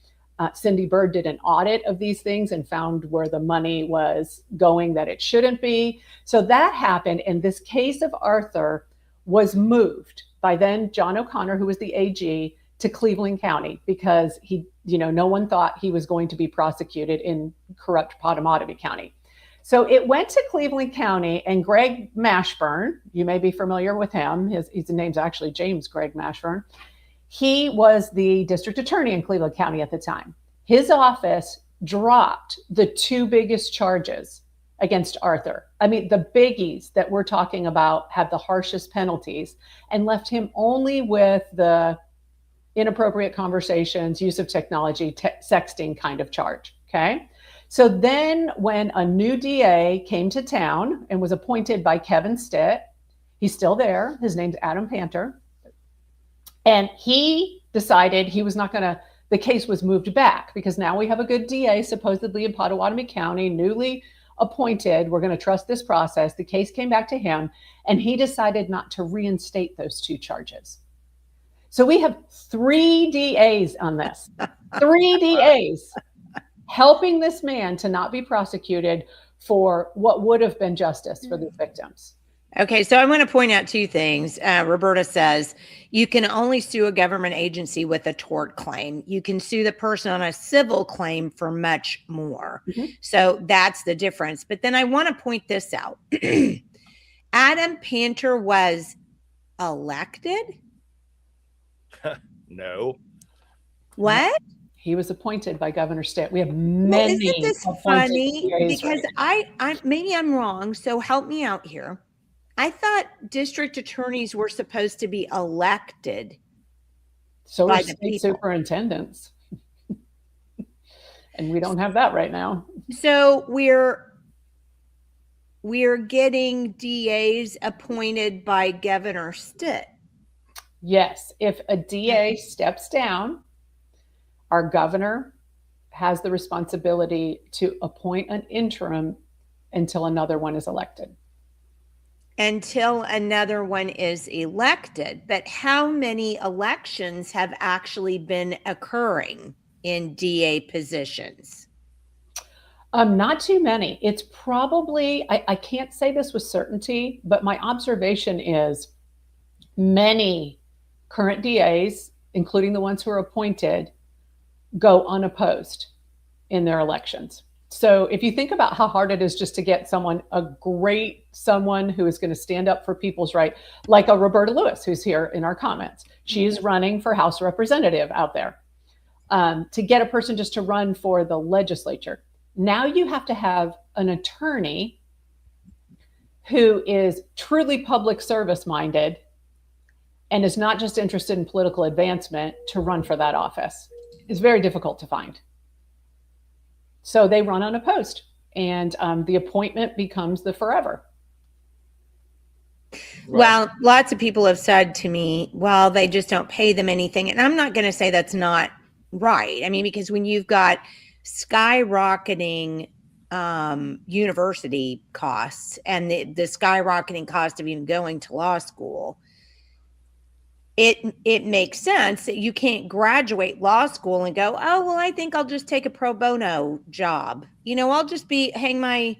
Cindy Byrd did an audit of these things and found where the money was going that it shouldn't be. So that happened. And this case of Arthur was moved by then John O'Connor, who was the AG, to Cleveland County because no one thought he was going to be prosecuted in corrupt Pottawatomie County. So it went to Cleveland County, and Greg Mashburn, you may be familiar with him. His name's actually James Greg Mashburn. He was the district attorney in Cleveland County at the time. His office dropped the 2 biggest charges against Arthur. I mean, the biggies that we're talking about have the harshest penalties, and left him only with the inappropriate conversations, use of technology, sexting kind of charge. Okay. So then when a new DA came to town and was appointed by Kevin Stitt, he's still there. His name's Adam Panter. And he decided he was not going to, the case was moved back because now we have a good DA supposedly in Pottawatomie County, newly appointed. We're going to trust this process. The case came back to him, and he decided not to reinstate those 2 charges. So we have 3 DAs on this, 3 DAs helping this man to not be prosecuted for what would have been justice for the victims. Okay, so I'm going to point out two things. Roberta says you can only sue a government agency with a tort claim. You can sue the person on a civil claim for much more. Mm-hmm. So that's the difference. But then I want to point this out. Adam Panter was elected? No. What? He was appointed by Governor Stitt. We have many. Isn't this funny? Because I maybe I'm wrong, so help me out here. I thought district attorneys were supposed to be elected. So are state superintendents. And we don't have that right now. So we're getting DAs appointed by Governor Stitt. Yes. If a DA steps down, our governor has the responsibility to appoint an interim until another one is elected. Until another one is elected. But how many elections have actually been occurring in DA positions? Not too many. It's probably, I can't say this with certainty, but my observation is many current DAs, including the ones who are appointed, go unopposed in their elections. So if you think about how hard it is just to get someone who is going to stand up for people's right, like a Roberta Lewis, who's here in our comments. She is running for House Representative out there. To get a person just to run for the legislature. Now you have to have an attorney who is truly public service minded and is not just interested in political advancement to run for that office. It's very difficult to find. So they run unopposed, and the appointment becomes the forever. Right. Well, lots of people have said to me, well, they just don't pay them anything. And I'm not going to say that's not right. I mean, because when you've got skyrocketing university costs and the skyrocketing cost of even going to law school, it makes sense that you can't graduate law school and go, oh, well, I think I'll just take a pro bono job. I'll just hang my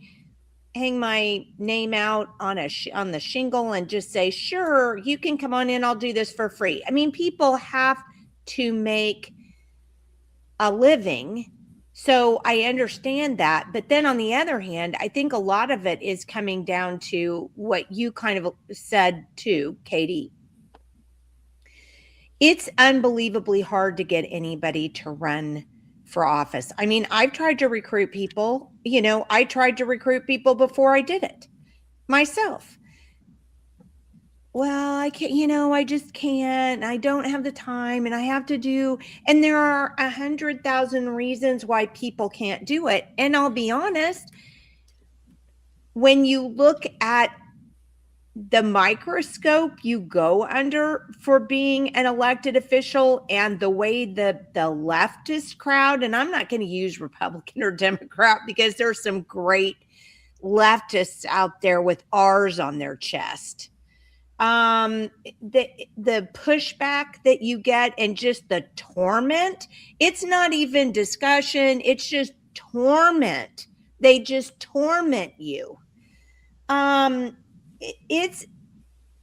name out on the shingle and just say, sure, you can come on in. I'll do this for free. I mean, people have to make a living. So I understand that. But then on the other hand, I think a lot of it is coming down to what you kind of said too, Katy. It's unbelievably hard to get anybody to run for office. I mean, I've tried to recruit people. I tried to recruit people before I did it myself. Well, I can't, I just can't. I don't have the time and I have to do, and there are 100,000 reasons why people can't do it. And I'll be honest, when you look at the microscope you go under for being an elected official and the way the leftist crowd, and I'm not going to use Republican or Democrat because there's some great leftists out there with R's on their chest. The pushback that you get and just the torment, it's not even discussion. It's just torment. They just torment you.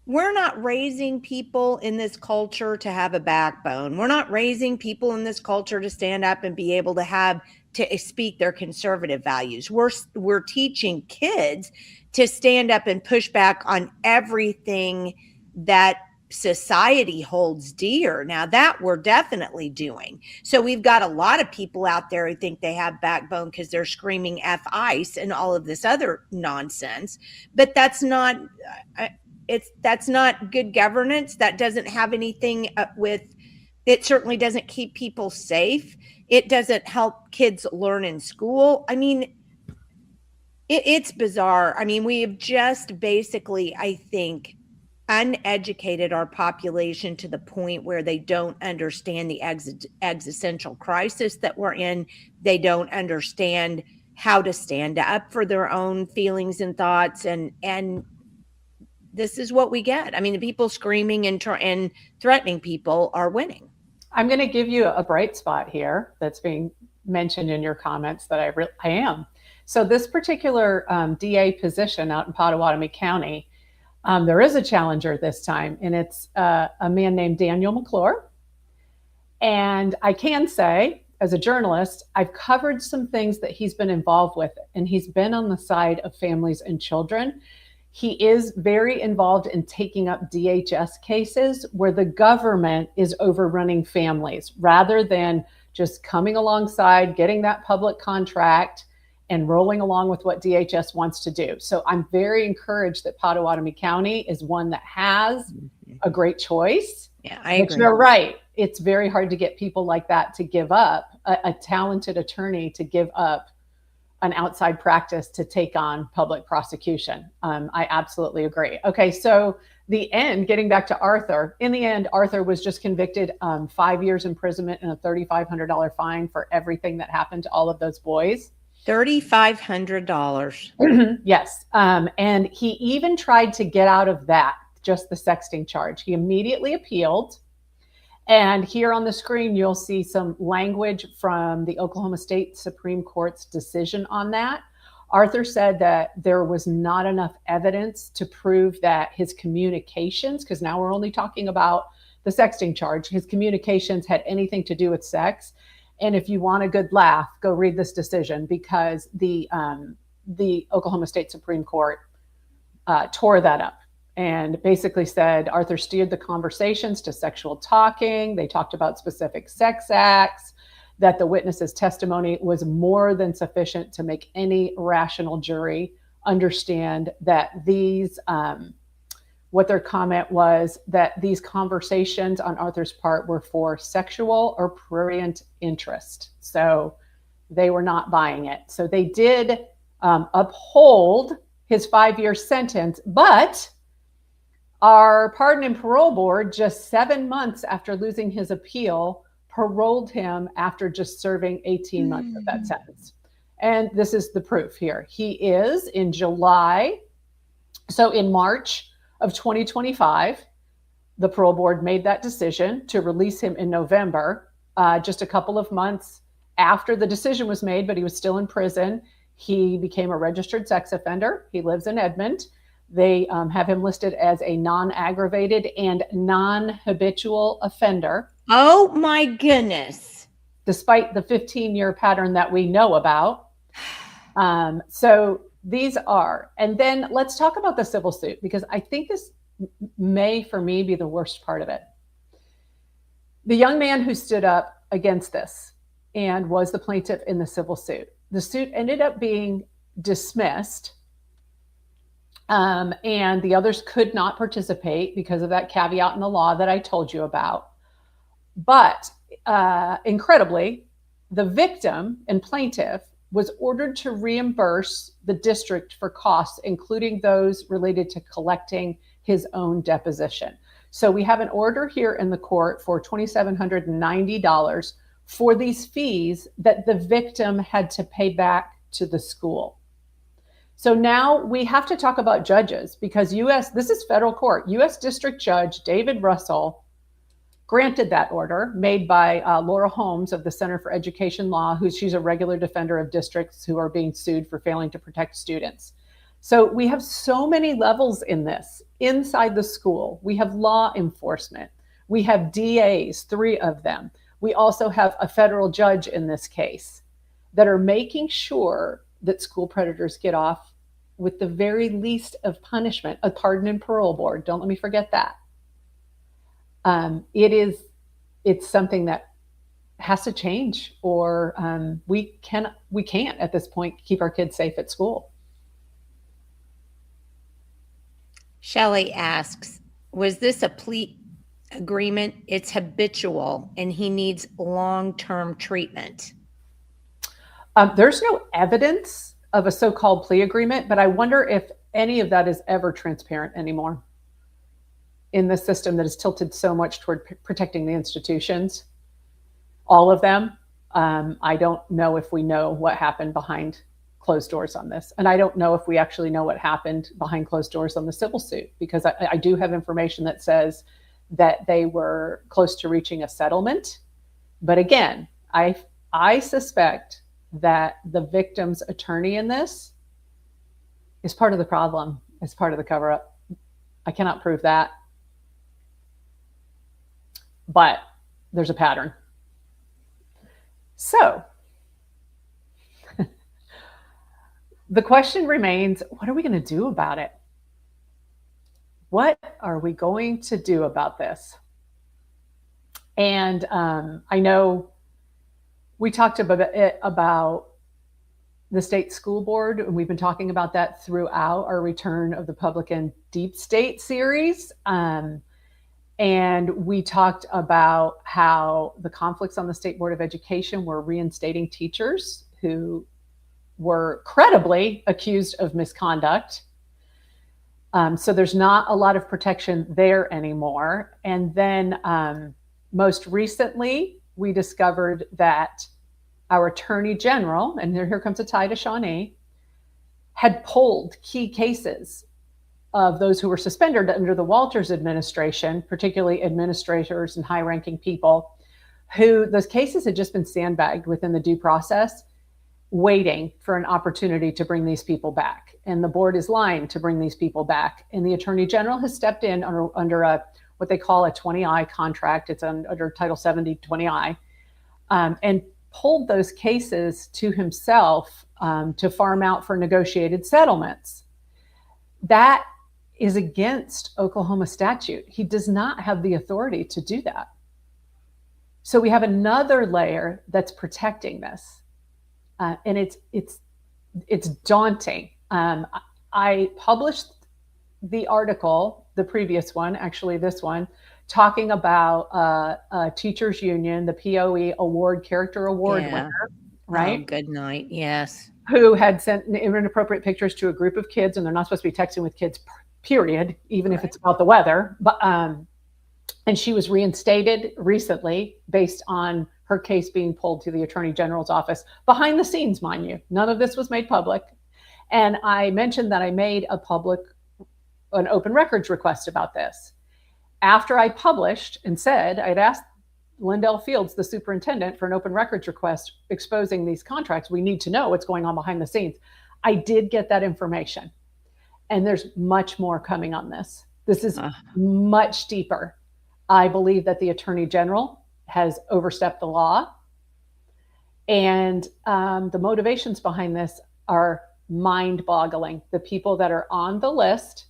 We're not raising people in this culture to have a backbone. We're not raising people in this culture to stand up and be able to speak their conservative values. We're teaching kids to stand up and push back on everything that society holds dear. Now that we're definitely doing. So we've got a lot of people out there who think they have backbone because they're screaming F ICE and all of this other nonsense. But that's not good governance. That doesn't have anything it certainly doesn't keep people safe. It doesn't help kids learn in school. I mean, it's bizarre. I mean, we have just basically, I think, uneducated our population to the point where they don't understand the existential crisis that we're in. They don't understand how to stand up for their own feelings and thoughts. And this is what we get. I mean, the people screaming and threatening people are winning. I'm going to give you a bright spot here that's being mentioned in your comments that I am. So this particular DA position out in Pottawatomie County, There is a challenger this time, and it's a man named Daniel McClure. And I can say, as a journalist, I've covered some things that he's been involved with, and he's been on the side of families and children. He is very involved in taking up DHS cases where the government is overrunning families rather than just coming alongside, getting that public contract and rolling along with what DHS wants to do. So I'm very encouraged that Potawatomi County is one that has a great choice. Yeah, I agree. But you're right. It's very hard to get people like that to give up, a talented attorney to give up an outside practice to take on public prosecution. I absolutely agree. Okay, so the end, getting back to Arthur, in the end, Arthur was just convicted 5 years imprisonment and a $3,500 fine for everything that happened to all of those boys. $3,500. Yes. And he even tried to get out of that, just the sexting charge. He immediately appealed. And here on the screen, you'll see some language from the Oklahoma State Supreme Court's decision on that. Arthur said that there was not enough evidence to prove that his communications, because now we're only talking about the sexting charge, his communications had anything to do with sex. And if you want a good laugh, go read this decision, because the Oklahoma State Supreme Court tore that up and basically said Arthur steered the conversations to sexual talking. They talked about specific sex acts, that the witness's testimony was more than sufficient to make any rational jury understand that these, what their comment was, that these conversations on Arthur's part were for sexual or prurient interest. So they were not buying it. So they did uphold his 5-year sentence, but our Pardon and Parole Board, just 7 months after losing his appeal, paroled him after just serving 18 months of that sentence. And this is the proof here. He is in July. So in March of 2025, the parole board made that decision to release him in November, just a couple of months after the decision was made, but he was still in prison. He became a registered sex offender. He lives in Edmond. They have him listed as a non-aggravated and non-habitual offender. Oh my goodness. Despite the 15-year pattern that we know about. So these are, and then let's talk about the civil suit, because I think this may, for me, be the worst part of it. The young man who stood up against this and was the plaintiff in the civil suit, the suit ended up being dismissed. And the others could not participate because of that caveat in the law that I told you about. But incredibly, the victim and plaintiff was ordered to reimburse the district for costs, including those related to collecting his own deposition. So we have an order here in the court for $2,790 for these fees that the victim had to pay back to the school. So now we have to talk about judges, because this is federal court. U.S. District Judge David Russell granted that order made by Laura Holmes of the Center for Education Law, she's a regular defender of districts who are being sued for failing to protect students. So we have so many levels in this. Inside the school, we have law enforcement. We have DAs, 3 of them. We also have a federal judge in this case that are making sure that school predators get off with the very least of punishment, a pardon and parole board. Don't let me forget that. It's something that has to change, or we can't at this point keep our kids safe at school. Shelley asks, was this a plea agreement? It's habitual and he needs long-term treatment. There's no evidence of a so-called plea agreement, but I wonder if any of that is ever transparent anymore in the system that is tilted so much toward protecting the institutions, all of them. I don't know if we know what happened behind closed doors on this. And I don't know if we actually know what happened behind closed doors on the civil suit, because I do have information that says that they were close to reaching a settlement. But again, I suspect that the victim's attorney in this is part of the problem, is part of the cover-up. I cannot prove that. But there's a pattern. So the question remains, what are we going to do about it? What are we going to do about this? And I know we talked about the state school board, and we've been talking about that throughout our Return of the Public and Deep State series. And we talked about how the conflicts on the State Board of Education were reinstating teachers who were credibly accused of misconduct. So there's not a lot of protection there anymore. And then most recently, we discovered that our Attorney General, and here comes a tie to Shawnee, had pulled key cases of those who were suspended under the Walters administration, particularly administrators and high-ranking people, who those cases had just been sandbagged within the due process, waiting for an opportunity to bring these people back. And the board is lying to bring these people back. And the Attorney General has stepped in under a what they call a 20I contract. It's under Title 70 20I, and pulled those cases to himself to farm out for negotiated settlements. That is against Oklahoma statute. He does not have the authority to do that. So we have another layer that's protecting this, and it's daunting. I published the article, the previous one, actually this one, talking about a teachers union, the POE award, character award winner, right? Oh, good night. Yes. Who had sent inappropriate pictures to a group of kids, and they're not supposed to be texting with kids, period, even if it's about the weather. But and she was reinstated recently based on her case being pulled to the Attorney General's office behind the scenes, mind you. None of this was made public. And I mentioned that I made an open records request about this. After I published and said, I'd asked Lindell Fields, the superintendent, for an open records request exposing these contracts. We need to know what's going on behind the scenes. I did get that information. And there's much more coming on this. This is much deeper. I believe that the Attorney General has overstepped the law. And the motivations behind this are mind-boggling. The people that are on the list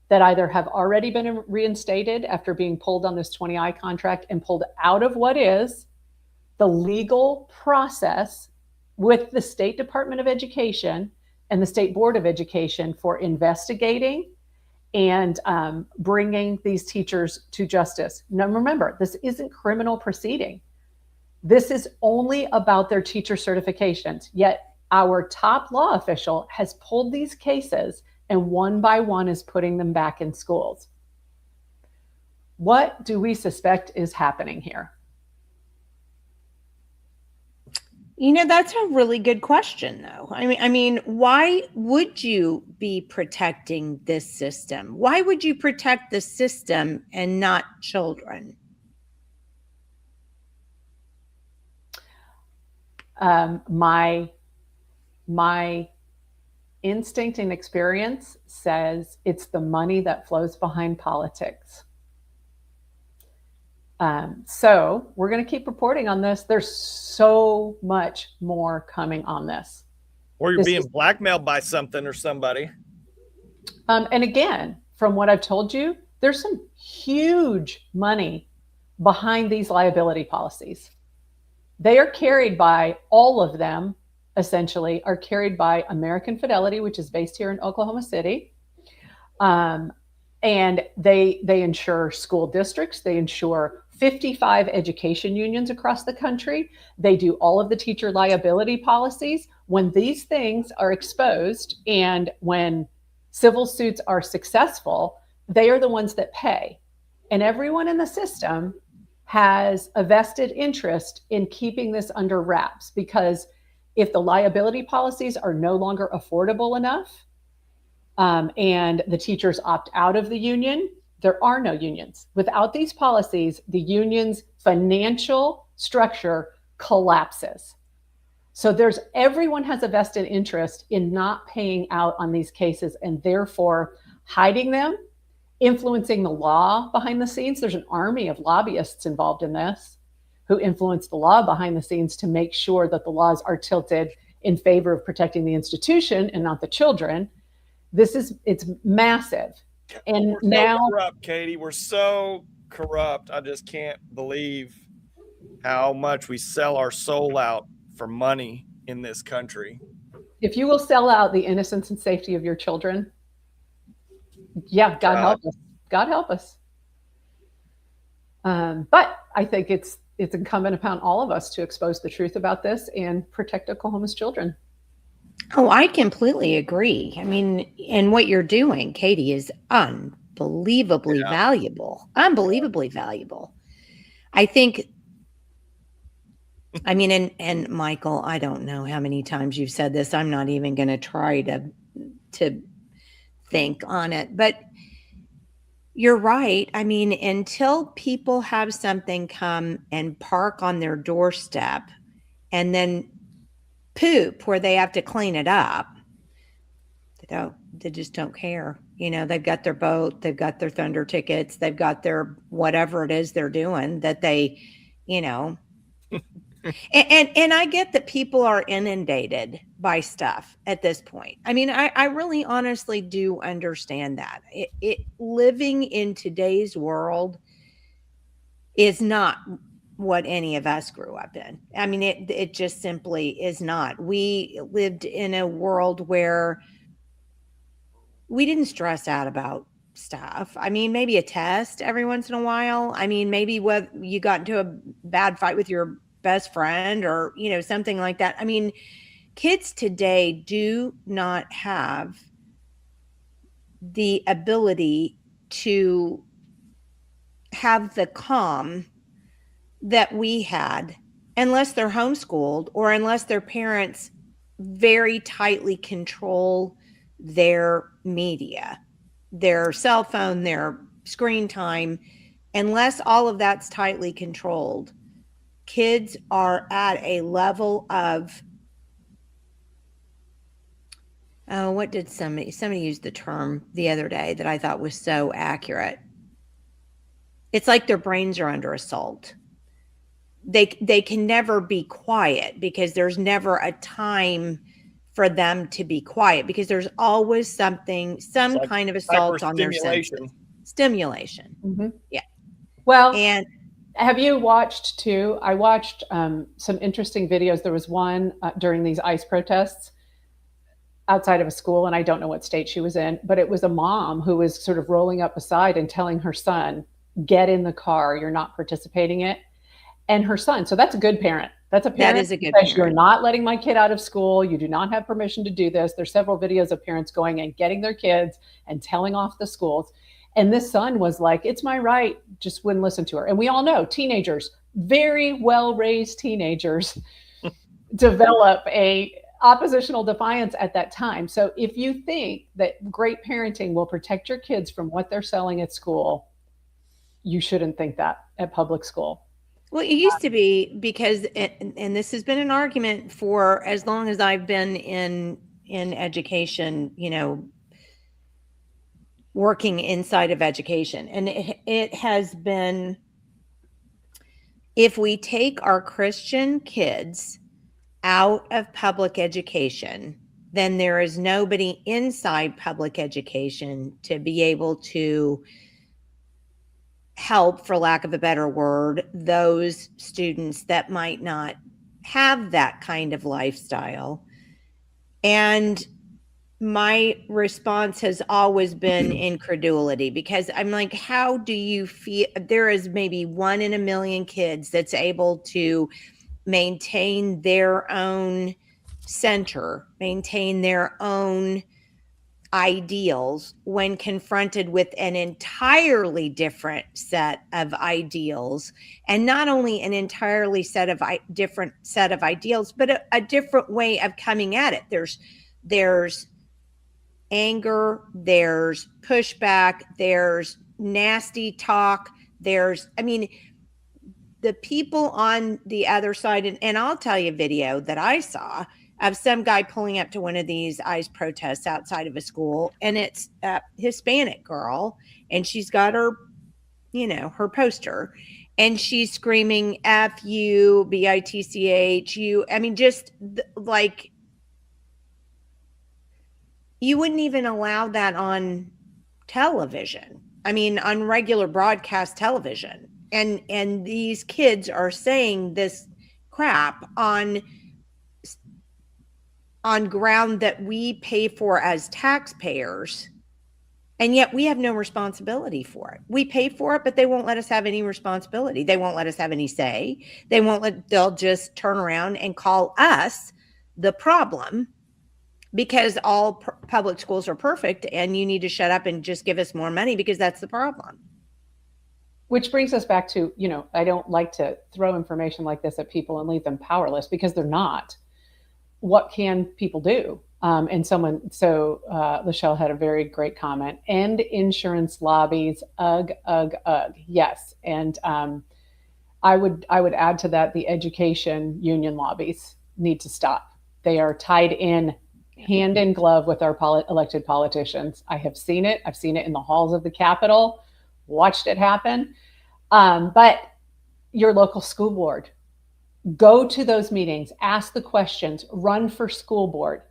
that either have already been reinstated after being pulled on this 20I contract and pulled out of what is the legal process with the State Department of Education and the State Board of Education for investigating and bringing these teachers to justice. Now, remember, this isn't criminal proceeding. This is only about their teacher certifications. Yet our top law official has pulled these cases and one by one is putting them back in schools. What do we suspect is happening here? You know, that's a really good question, though. I mean, why would you be protecting this system? Why would you protect the system and not children? My instinct and experience says it's the money that flows behind politics. So we're going to keep reporting on this. There's so much more coming on this. Or you're being blackmailed by something or somebody. And again, from what I've told you, there's some huge money behind these liability policies. They are carried by, all of them essentially are carried by American Fidelity, which is based here in Oklahoma City. And they insure school districts. They insure 55 education unions across the country. They do all of the teacher liability policies. When these things are exposed and when civil suits are successful, they are the ones that pay. And everyone in the system has a vested interest in keeping this under wraps, because if the liability policies are no longer affordable enough, and the teachers opt out of the union, there are no unions. Without these policies, the union's financial structure collapses. So everyone has a vested interest in not paying out on these cases and therefore hiding them influencing the law behind the scenes. There's an army of lobbyists involved in this who influence the law behind the scenes to make sure that the laws are tilted in favor of protecting the institution and not the children. It's massive. And we're so now corrupt, Katy. We're so corrupt. I just can't believe how much we sell our soul out for money in this country. If you will sell out the innocence and safety of your children, yeah, God help us. God help us. But I think it's incumbent upon all of us to expose the truth about this and protect Oklahoma's children. Oh, I completely agree. I mean, and what you're doing, Katy, is unbelievably valuable. Unbelievably valuable. I think, I mean, and Michael, I don't know how many times you've said this. I'm not even going to try to think on it, but you're right. I mean, until people have something come and park on their doorstep and then poop where they have to clean it up, they just don't care. You know, they've got their boat, they've got their Thunder tickets, they've got their whatever it is they're doing that they, you know, and I get that people are inundated by stuff at this point. I mean, I really honestly do understand that. Living in today's world is not what any of us grew up in. I mean, it just simply is not. We lived in a world where we didn't stress out about stuff. I mean, maybe a test every once in a while. I mean, maybe whether you got into a bad fight with your best friend or, you know, something like that. I mean, kids today do not have the ability to have the calm that we had unless they're homeschooled or unless their parents very tightly control their media, their cell phone, their screen time. Unless all of that's tightly controlled, kids are at a level of, what did somebody used the term the other day that I thought was so accurate. It's like their brains are under assault. They can never be quiet because there's never a time for them to be quiet because there's always some like kind of assault on their senses. Stimulation. Mm-hmm. Yeah. Well, and have you watched too? I watched some interesting videos. There was one during these ICE protests outside of a school, and I don't know what state she was in, but it was a mom who was sort of rolling up beside and telling her son, get in the car, you're not participating in it. And her son, so that's a good parent. That's a parent that is a good parent. You're not letting my kid out of school. You do not have permission to do this. There's several videos of parents going and getting their kids and telling off the schools. And this son was like, it's my right, just wouldn't listen to her. And we all know teenagers, very well-raised teenagers, develop a oppositional defiance at that time. So if you think that great parenting will protect your kids from what they're selling at school, you shouldn't think that at public school. Well, it used to be because, and this has been an argument for as long as I've been in education, you know, working inside of education. And it has been, if we take our Christian kids out of public education, then there is nobody inside public education to be able to help, for lack of a better word, those students that might not have that kind of lifestyle. And my response has always been incredulity, because I'm like, how do you feel? There is maybe 1 in a million kids that's able to maintain their own center, maintain their own ideals when confronted with an entirely different set of ideals, and not only an entirely different set of ideals, but a different way of coming at it. There's anger, there's pushback, there's nasty talk, I mean, the people on the other side, and I'll tell you a video that I saw of some guy pulling up to one of these ICE protests outside of a school, and it's a Hispanic girl, and she's got her, her poster, and she's screaming F you, BITCH, you. I mean, just like, you wouldn't even allow that on television. I mean, on regular broadcast television. And these kids are saying this crap on ground that we pay for as taxpayers, and yet we have no responsibility for it. We pay for it, but they won't let us have any responsibility. They won't let us have any say. They'll just turn around and call us the problem because all public schools are perfect and you need to shut up and just give us more money because that's the problem. Which brings us back to, I don't like to throw information like this at people and leave them powerless because they're not. What can people do? Lachelle had a very great comment. End insurance lobbies, ugh, ugh, ugh. Yes. And I would add to that, the education union lobbies need to stop. They are tied in hand in glove with our elected politicians. I have seen it. I've seen it in the halls of the Capitol, watched it happen. But your local school board, go to those meetings, ask the questions, run for school board,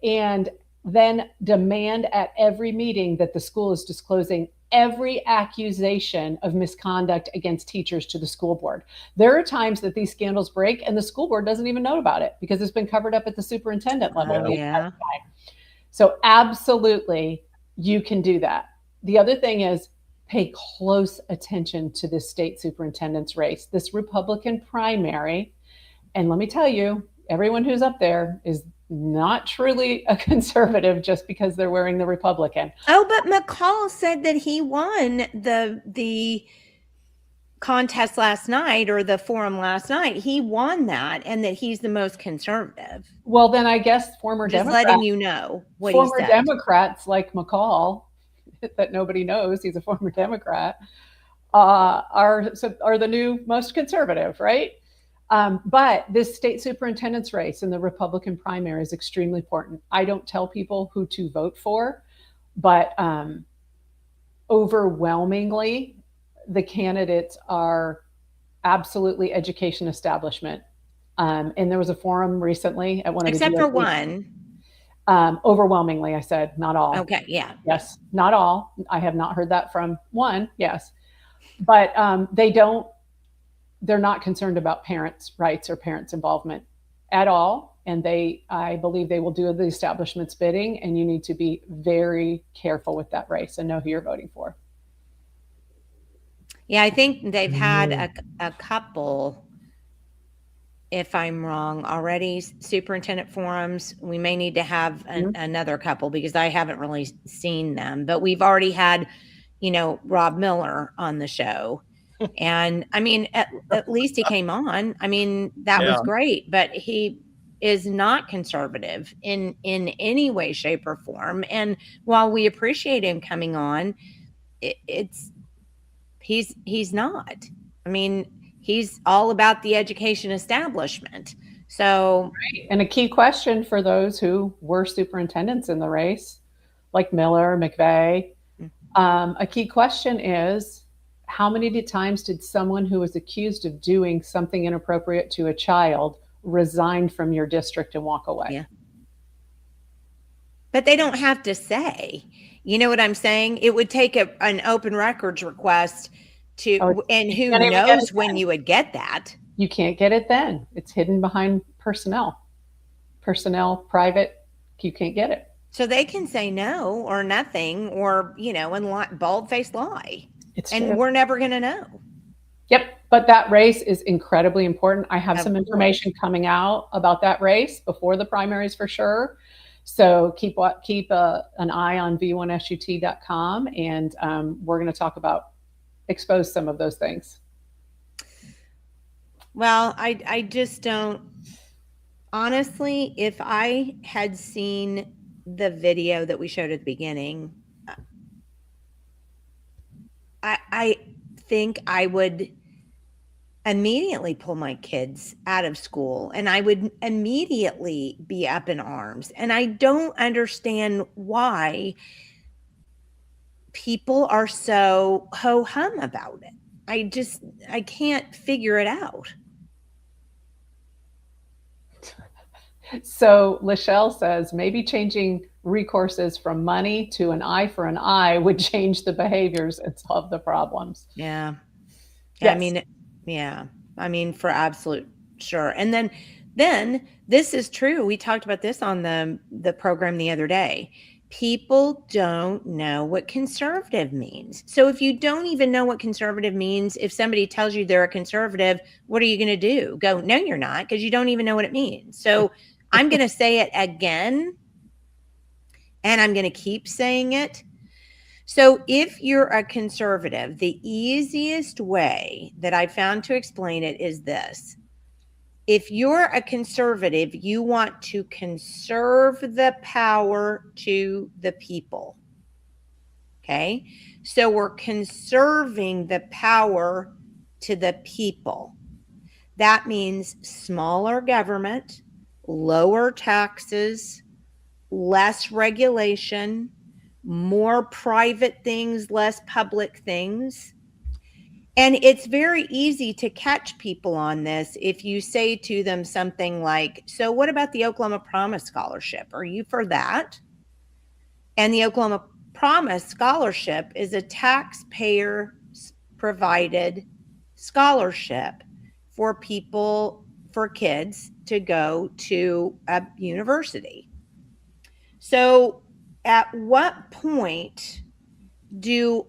and then demand at every meeting that the school is disclosing every accusation of misconduct against teachers to the school board. There are times that these scandals break and the school board doesn't even know about it because it's been covered up at the superintendent level. Yeah. So absolutely, you can do that. The other thing is, pay close attention to this state superintendent's race, this Republican primary. And let me tell you, everyone who's up there is not truly a conservative just because they're wearing the Republican. Oh, but McCall said that he won the contest last night, or the forum last night. He won that, and that he's the most conservative. Well, then I guess former Democrats, letting you know what former he said. Democrats like McCall, that nobody knows he's a former Democrat, are the new most conservative, right? But this state superintendent's race in the Republican primary is extremely important. I don't tell people who to vote for, but overwhelmingly, the candidates are absolutely education establishment. And there was a forum recently at one of the except for one. Overwhelmingly, I said, not all. Okay, yeah. Yes, not all. I have not heard that from one, yes. But they're not concerned about parents' rights or parents' involvement at all. And I believe they will do the establishment's bidding, and you need to be very careful with that race and know who you're voting for. Yeah, I think they've had a couple, if I'm wrong, already, superintendent forums. We may need to have another couple because I haven't really seen them. But we've already had, Rob Miller on the show. And I mean, at least he came on. I mean, that was great. But he is not conservative in any way, shape, or form. And while we appreciate him coming on, he's not. I mean, he's all about the education establishment. So, right. And a key question for those who were superintendents in the race, like Miller, McVeigh, a key question is, how many times did someone who was accused of doing something inappropriate to a child resign from your district and walk away? Yeah. But they don't have to say. You know what I'm saying? It would take an open records request and who knows when you would get that. You can't get it then. It's hidden behind personnel, private. You can't get it. So they can say no or nothing, or, and bald-faced lie. And we're never going to know. Yep. But that race is incredibly important. I have some information coming out about that race before the primaries for sure. So keep an eye on V1SUT.com, and we're going to expose some of those things. Well, I just don't, honestly, if I had seen the video that we showed at the beginning, I think I would immediately pull my kids out of school, and I would immediately be up in arms. And I don't understand why people are so ho-hum about it. I can't figure it out. So Lachelle says maybe changing recourses from money to an eye for an eye would change the behaviors and solve the problems. Yeah. Yes. I mean, for absolute sure. And then this is true. We talked about this on the program the other day. People don't know what conservative means. So if you don't even know what conservative means, if somebody tells you they're a conservative, what are you going to do? Go, no, you're not, because you don't even know what it means. So I'm going to say it again, and I'm going to keep saying it. So if you're a conservative, the easiest way that I found to explain it is this. If you're a conservative, you want to conserve the power to the people. Okay? So we're conserving the power to the people. That means smaller government, lower taxes, less regulation, more private things, less public things. And it's very easy to catch people on this if you say to them something like, so what about the Oklahoma Promise Scholarship? Are you for that? And the Oklahoma Promise Scholarship is a taxpayer provided scholarship for people, for kids to go to a university. So at what point do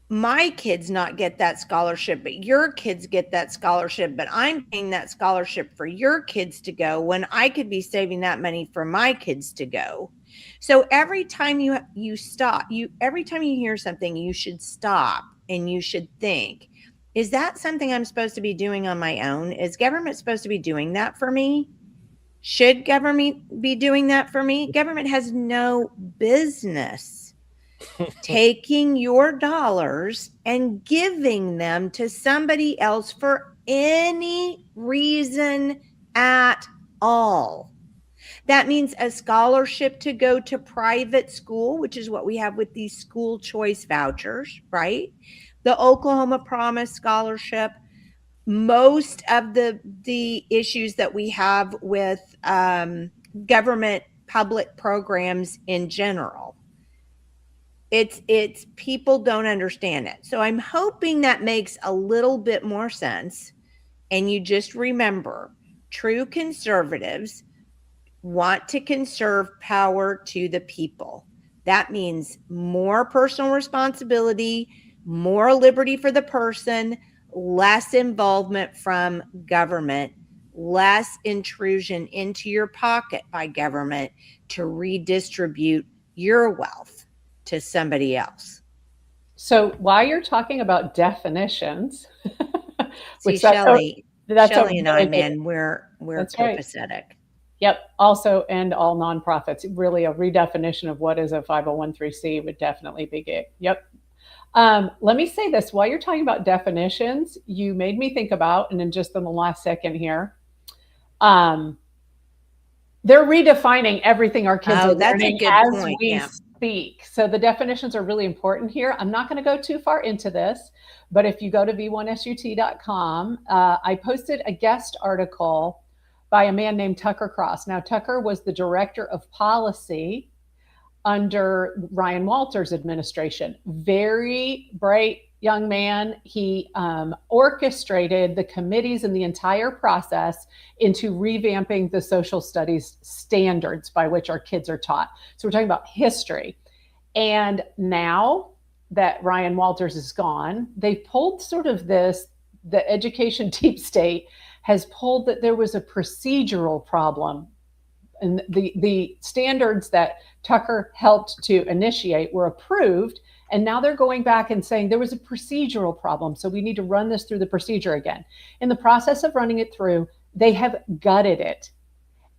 my kids not get that scholarship, but your kids get that scholarship, but I'm paying that scholarship for your kids to go when I could be saving that money for my kids to go? So every time you stop, every time you hear something, you should stop and you should think, is that something I'm supposed to be doing on my own? Is government supposed to be doing that for me? Should government be doing that for me? Government has no business taking your dollars and giving them to somebody else for any reason at all. That means a scholarship to go to private school, which is what we have with these school choice vouchers, right? The Oklahoma Promise Scholarship. Most of the issues that we have with government public programs in general, it's people don't understand it. So I'm hoping that makes a little bit more sense. And you just remember, true conservatives want to conserve power to the people. That means more personal responsibility, more liberty for the person, less involvement from government, less intrusion into your pocket by government to redistribute your wealth to somebody else. So while you're talking about definitions, see, Shelley and I, man, we're copacetic. Right. Yep. Also, and all nonprofits, really a redefinition of what is a 501(c) would definitely be good. Yep. Let me say this, while you're talking about definitions, you made me think about, and in just in the last second here, they're redefining everything our kids are learning as we speak. So the definitions are really important here. I'm not going to go too far into this, but if you go to V1SUT.com, I posted a guest article by a man named Tucker Cross. Now, Tucker was the director of policy under Ryan Walters' administration. Very bright young man. He orchestrated the committees and the entire process into revamping the social studies standards by which our kids are taught. So we're talking about history. And now that Ryan Walters is gone, they pulled sort of this, the education deep state has pulled that there was a procedural problem. And the standards that Tucker helped to initiate were approved. And now they're going back and saying there was a procedural problem. So we need to run this through the procedure again. In the process of running it through, they have gutted it.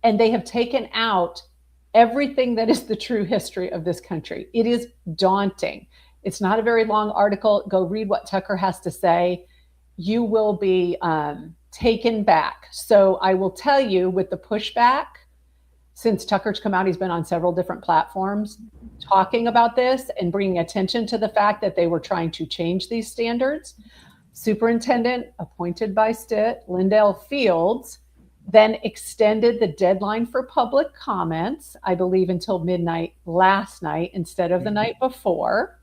And they have taken out everything that is the true history of this country. It is daunting. It's not a very long article. Go read what Tucker has to say. you will be taken back. So I will tell you, with the pushback, since Tucker's come out, he's been on several different platforms talking about this and bringing attention to the fact that they were trying to change these standards. Superintendent appointed by STIT, Lindell Fields, then extended the deadline for public comments, I believe, until midnight last night instead of the night before,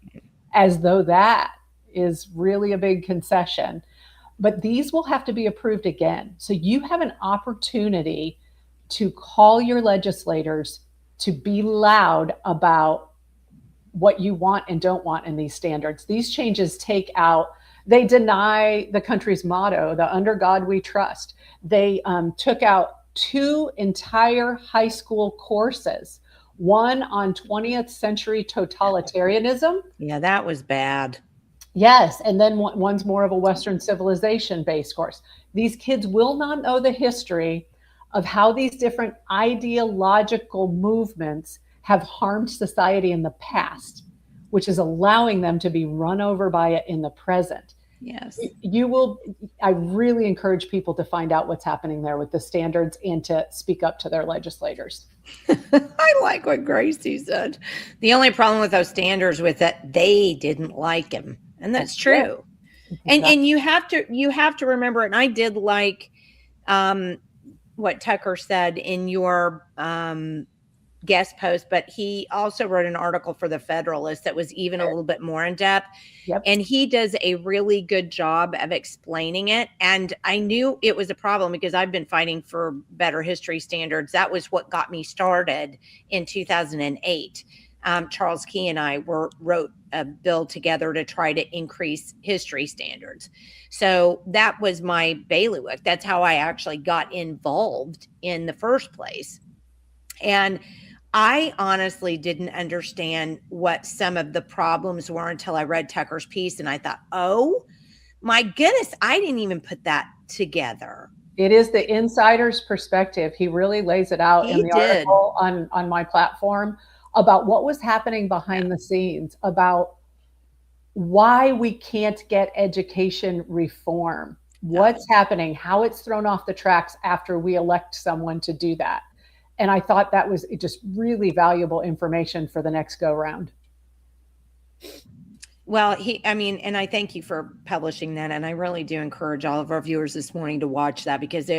as though that is really a big concession. But these will have to be approved again. So you have an opportunity to call your legislators to be loud about what you want and don't want in these standards. These changes they deny the country's motto, the under God we trust. They took out 2 entire high school courses, one on 20th century totalitarianism. Yeah, that was bad. Yes, and then one's more of a Western civilization-based course. These kids will not know the history of how these different ideological movements have harmed society in the past, which is allowing them to be run over by it in the present. Yes. I really encourage people to find out what's happening there with the standards and to speak up to their legislators. I like what Gracie said. The only problem with those standards was that they didn't like him. And that's true. Exactly. And you have to remember, and I did like what Tucker said in your guest post, but he also wrote an article for the Federalist that was even a little bit more in depth. Yep. And he does a really good job of explaining it. And I knew it was a problem because I've been fighting for better history standards. That was what got me started in 2008. Charles Key and I wrote a bill together to try to increase history standards. So that was my bailiwick. That's how I actually got involved in the first place. And I honestly didn't understand what some of the problems were until I read Tucker's piece. And I thought, oh my goodness, I didn't even put that together. It is the insider's perspective. He really lays it out in the article on my platform about what was happening behind the scenes, about why we can't get education reform, what's happening, how it's thrown off the tracks after we elect someone to do that. And I thought that was just really valuable information for the next go round. Well, and I thank you for publishing that. And I really do encourage all of our viewers this morning to watch that because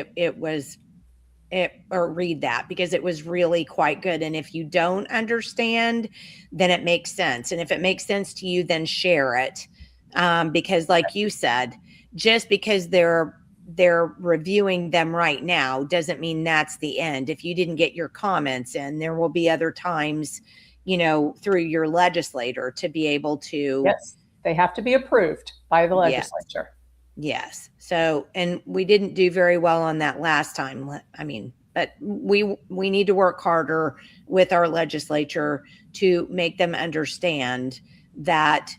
or read that because it was really quite good. And if you don't understand, then it makes sense. And if it makes sense to you, then share it. Because like you said, just because they're reviewing them right now doesn't mean that's the end. If you didn't get your comments in, there will be other times, through your legislator to be able to. Yes, they have to be approved by the legislature. Yes. So, and we didn't do very well on that last time. But we need to work harder with our legislature to make them understand that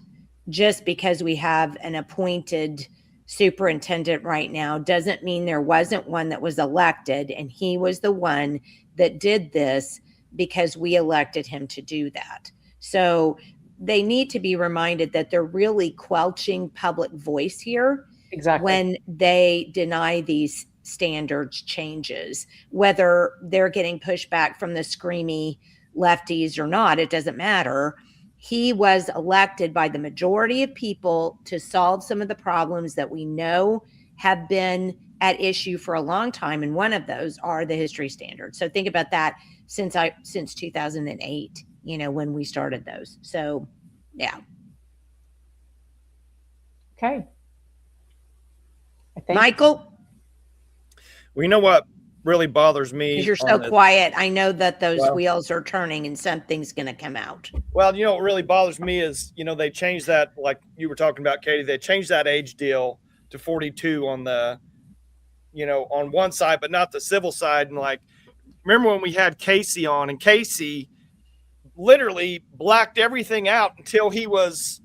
just because we have an appointed superintendent right now doesn't mean there wasn't one that was elected, and he was the one that did this because we elected him to do that. So they need to be reminded that they're really quelching public voice here. Exactly. When they deny these standards changes, whether they're getting pushback from the screamy lefties or not, it doesn't matter. He was elected by the majority of people to solve some of the problems that we know have been at issue for a long time. And one of those are the history standards. So think about that since 2008, when we started those. So, yeah. Okay. Michael? Well, you know what really bothers me? Because you're so quiet. I know that those wheels are turning and something's going to come out. Well, what really bothers me is, they changed that, like you were talking about, Katie, they changed that age deal to 42 on the, on one side, but not the civil side. And remember when we had Casey on, and Casey literally blacked everything out until he was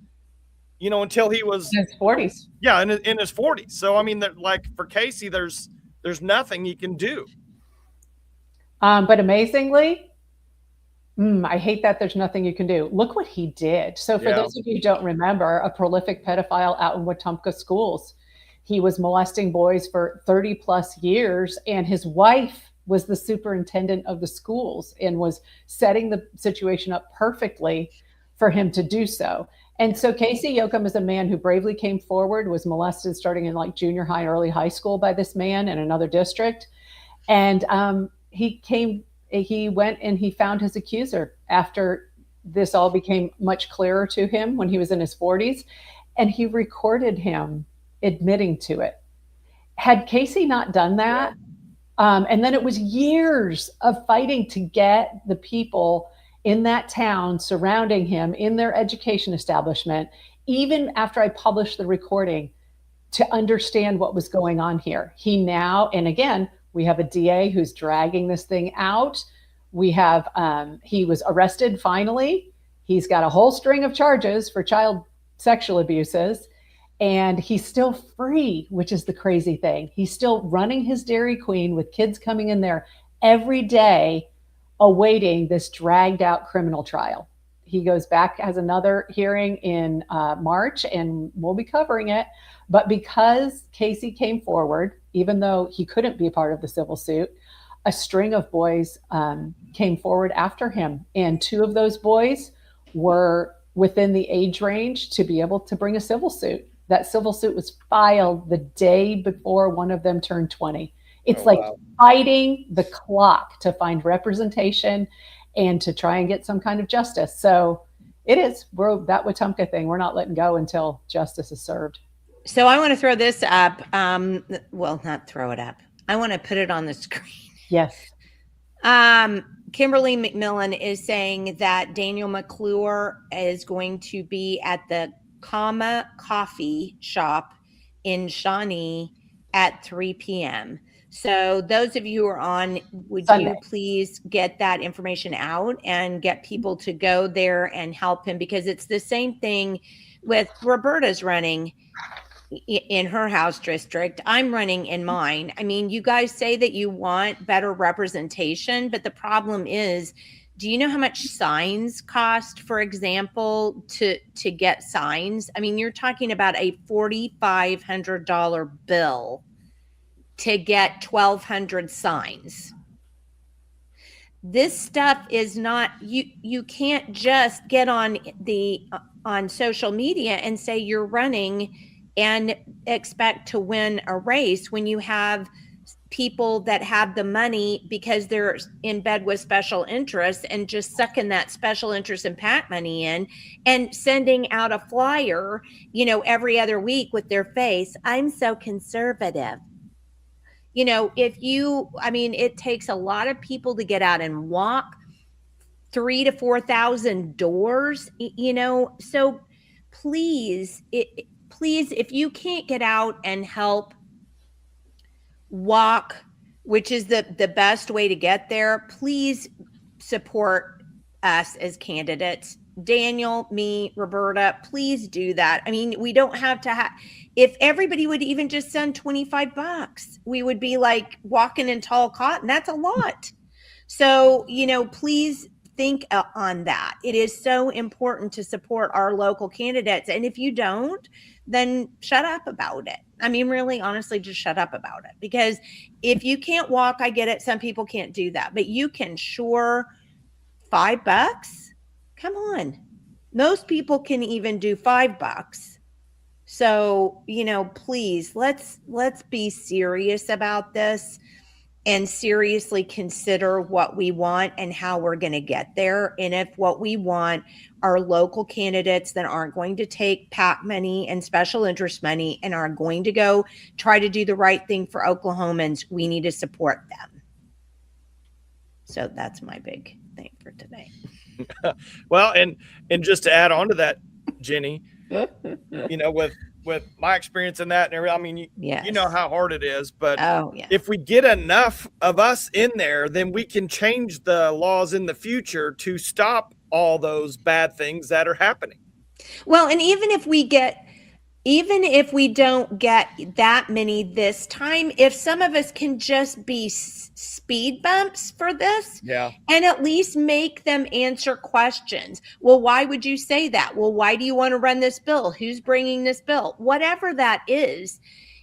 in his 40s. Yeah, in his 40s. So, for Casey, there's nothing he can do. But amazingly, I hate that there's nothing you can do. Look what he did. So for those of you who don't remember, a prolific pedophile out in Wetumpka schools He was molesting boys for 30 plus years, and his wife was the superintendent of the schools and was setting the situation up perfectly for him to do so. And so Casey Yoakum is a man who bravely came forward, was molested starting in like junior high, early high school by this man in another district. And he went and he found his accuser after this all became much clearer to him when he was in his 40s. And he recorded him admitting to it. Had Casey not done that, and then it was years of fighting to get the people in that town surrounding him in their education establishment, even after I published the recording, to understand what was going on here. He now, and again, we have a DA who's dragging this thing out. We have, he was arrested finally. He's got a whole string of charges for child sexual abuses, and he's still free, which is the crazy thing. He's still running his Dairy Queen with kids coming in there every day, awaiting this dragged out criminal trial. He goes back, has another hearing in March, and we'll be covering it. But because Casey came forward, even though he couldn't be a part of the civil suit, a string of boys came forward after him. And 2 of those boys were within the age range to be able to bring a civil suit. That civil suit was filed the day before one of them turned 20. It's fighting the clock to find representation and to try and get some kind of justice. So it is, that Wetumpka thing, we're not letting go until justice is served. So I want to throw this up. Well, not throw it up. I want to put it on the screen. Yes. Kimberly McMillan is saying that Daniel McClure is going to be at the Comma Coffee Shop in Shawnee at 3 p.m. So those of you who are on, would Sunday. you please get that information out and get people to go there and help him? Because it's the same thing with Roberta's running in her house district. I'm running in mine. I mean, you guys say that you want better representation, but the problem is, do you know how much signs cost, for example, to get signs? I mean, you're talking about a $4,500 bill to get 1,200 signs. This stuff is not, you can't just get on social media and say you're running and expect to win a race when you have people that have the money because they're in bed with special interests and just sucking that special interest and PAC money in and sending out a flyer, every other week with their face. I'm so conservative. It takes a lot of people to get out and walk 3,000 to 4,000 doors, so please, if you can't get out and help walk, which is the best way to get there, please support us as candidates. Daniel, me, Roberta, please do that. I mean, we don't have to if everybody would even just send $25, we would be like walking in tall cotton. That's a lot. So, please think on that. It is so important to support our local candidates. And if you don't, then shut up about it. I mean, really, honestly, just shut up about it. Because if you can't walk, I get it. Some people can't do that, but you can $5. Come on. Most people can even do $5. So, please, let's be serious about this and seriously consider what we want and how we're going to get there. And if what we want are local candidates that aren't going to take PAC money and special interest money and are going to go try to do the right thing for Oklahomans, we need to support them. So that's my big thing for today. Well, and just to add on to that, Jenny, with my experience in that and everything, I mean, you know how hard it is, but if we get enough of us in there, then we can change the laws in the future to stop all those bad things that are happening. Well, and even if we don't get that many this time, if some of us can just be speed bumps for this, and at least make them answer questions. Well, why would you say that? Well, why do you want to run this bill? Who's bringing this bill? Whatever that is,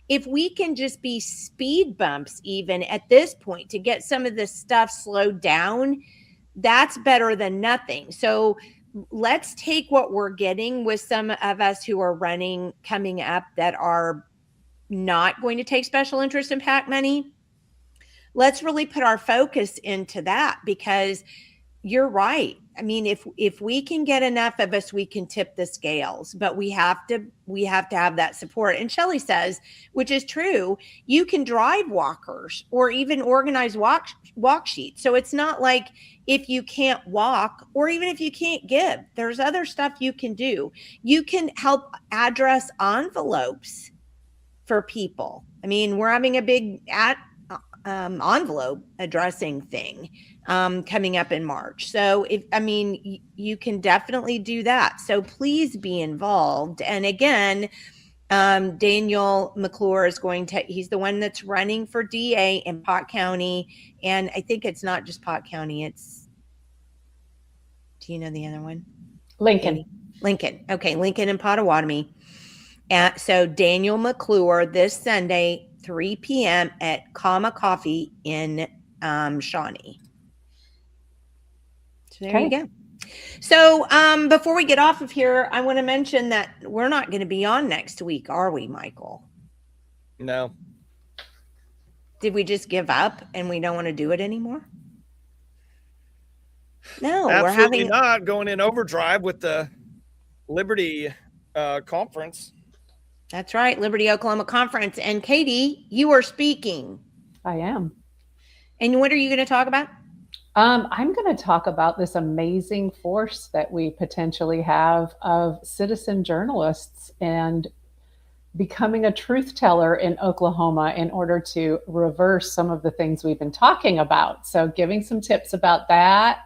if we can just be speed bumps even at this point to get some of this stuff slowed down, that's better than nothing. So let's take what we're getting with some of us who are running coming up that are not going to take special interest in PAC money. Let's really put our focus into that, because you're right. I mean, if we can get enough of us, we can tip the scales, but we have to have that support. And Shelley says, which is true, you can drive walkers or even organize walk sheets. So it's not like if you can't walk, or even if you can't give, there's other stuff you can do. You can help address envelopes for people. I mean, we're having a big envelope addressing thing coming up in March. So you can definitely do that. So please be involved. And again, Daniel McClure is he's the one that's running for DA in Pot County. And I think it's not just Pot County. Do you know the other one? Lincoln. Okay. Lincoln and Pottawatomie. So Daniel McClure this Sunday, 3 p.m. at Comma Coffee in Shawnee. So there you go. So before we get off of here, I want to mention that we're not going to be on next week, are we, Michael? No. Did we just give up and we don't want to do it anymore? No, absolutely not. Going in overdrive with the Liberty conference. That's right, Liberty Oklahoma Conference. And Katy, you are speaking. I am. And what are you going to talk about? I'm going to talk about this amazing force that we potentially have of citizen journalists and becoming a truth teller in Oklahoma in order to reverse some of the things we've been talking about. So giving some tips about that,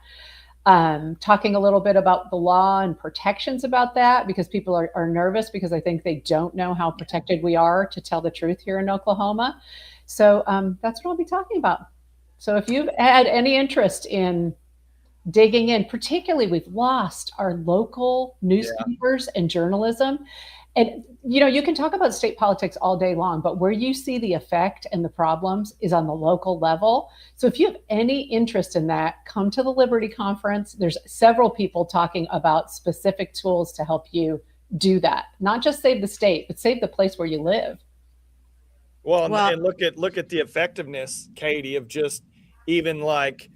talking a little bit about the law and protections about that, because people are nervous because I think they don't know how protected we are to tell the truth here in Oklahoma. So that's what I'll be talking about. So if you've had any interest in digging in, particularly we've lost our local newspapers and journalism. And, you can talk about state politics all day long, but where you see the effect and the problems is on the local level. So if you have any interest in that, come to the Liberty Conference. There's several people talking about specific tools to help you do that. Not just save the state, but save the place where you live. Well, and look at the effectiveness, Katy, of just even like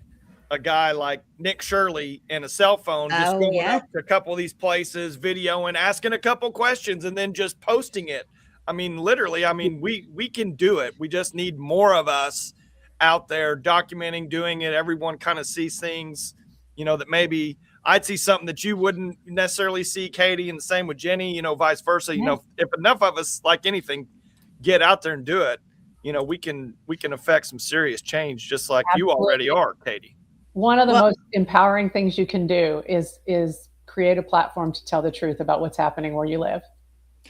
a guy like Nick Shirley and a cell phone, just going up to a couple of these places, videoing, asking a couple questions, and then just posting it. I mean, literally, we can do it. We just need more of us out there documenting, doing it. Everyone kind of sees things, that maybe I'd see something that you wouldn't necessarily see, Katy, and the same with Jenny, vice versa. If enough of us, like anything, get out there and do it, we can affect some serious change, just like you already are, Katy. One of the most empowering things you can do is create a platform to tell the truth about what's happening where you live.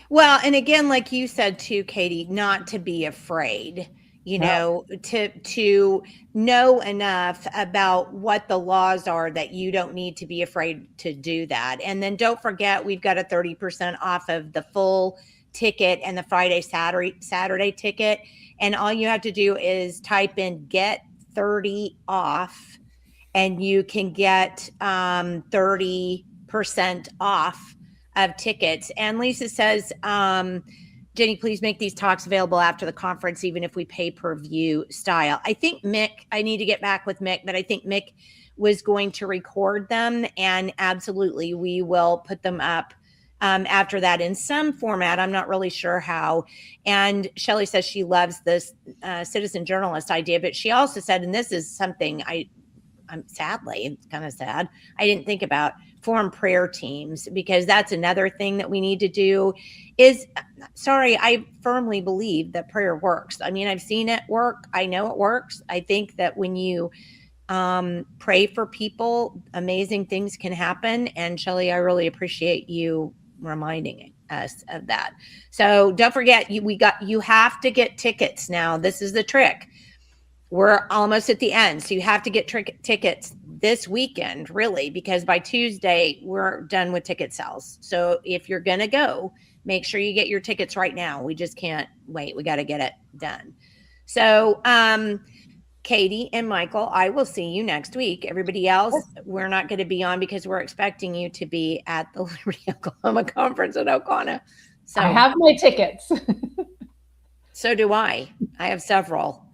Well, and again, like you said too, Katy, not to be afraid, to know enough about what the laws are that you don't need to be afraid to do that. And then don't forget, we've got a 30% off of the full ticket and the Friday, Saturday ticket. And all you have to do is type in get 30 off and you can get 30% off of tickets. And Lisa says, Jenny, please make these talks available after the conference, even if we pay per view style. I think I need to get back with Mick, but I think Mick was going to record them, and absolutely we will put them up after that in some format. I'm not really sure how. And Shelley says she loves this citizen journalist idea, but she also said, and this is something I'm sadly, it's kind of sad, I didn't think about, form prayer teams, because that's another thing that we need to do. I firmly believe that prayer works. I mean, I've seen it work. I know it works. I think that when you pray for people, amazing things can happen. And Shelley, I really appreciate you reminding us of that. So don't forget, you have to get tickets now. This is the trick. We're almost at the end. So you have to get tickets this weekend, really, because by Tuesday we're done with ticket sales. So if you're going to go, make sure you get your tickets right now. We just can't wait. We got to get it done. So, Katie and Michael, I will see you next week. Everybody else, we're not going to be on because we're expecting you to be at the Liberty Oklahoma conference in Oconee. So I have my tickets. So do I. I have several.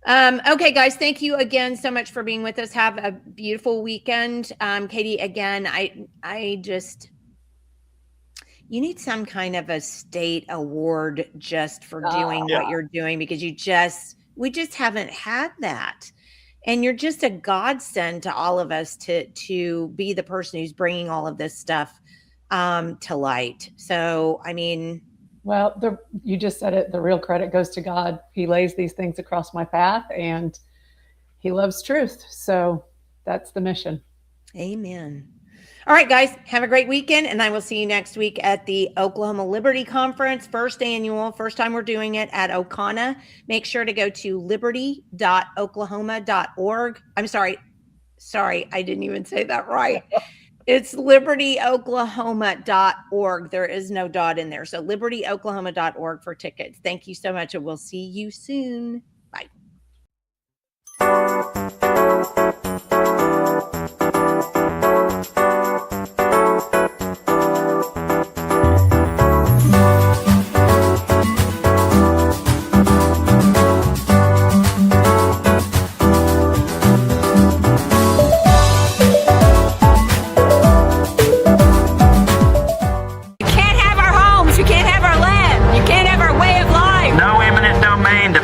Okay, guys, thank you again so much for being with us. Have a beautiful weekend. Katie, again, I just, you need some kind of a state award just for doing what you're doing, because we just haven't had that. And you're just a godsend to all of us to be the person who's bringing all of this stuff to light. So, I mean, well, you just said it. The real credit goes to God. He lays these things across my path, and he loves truth. So that's the mission. Amen. All right, guys, have a great weekend, and I will see you next week at the Oklahoma Liberty Conference, first time we're doing it at Oconee. Make sure to go to liberty.oklahoma.org. I'm sorry, I didn't even say that right. It's libertyoklahoma.org. There is no dot in there. So libertyoklahoma.org for tickets. Thank you so much, and we'll see you soon. Bye.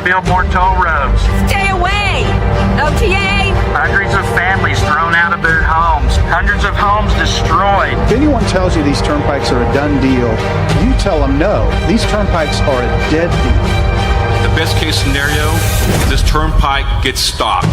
Build more toll roads. Stay away. OTA. Hundreds of families thrown out of their homes. Hundreds of homes destroyed. If anyone tells you these turnpikes are a done deal, you tell them no. These turnpikes are a dead deal. The best case scenario, this turnpike gets stopped.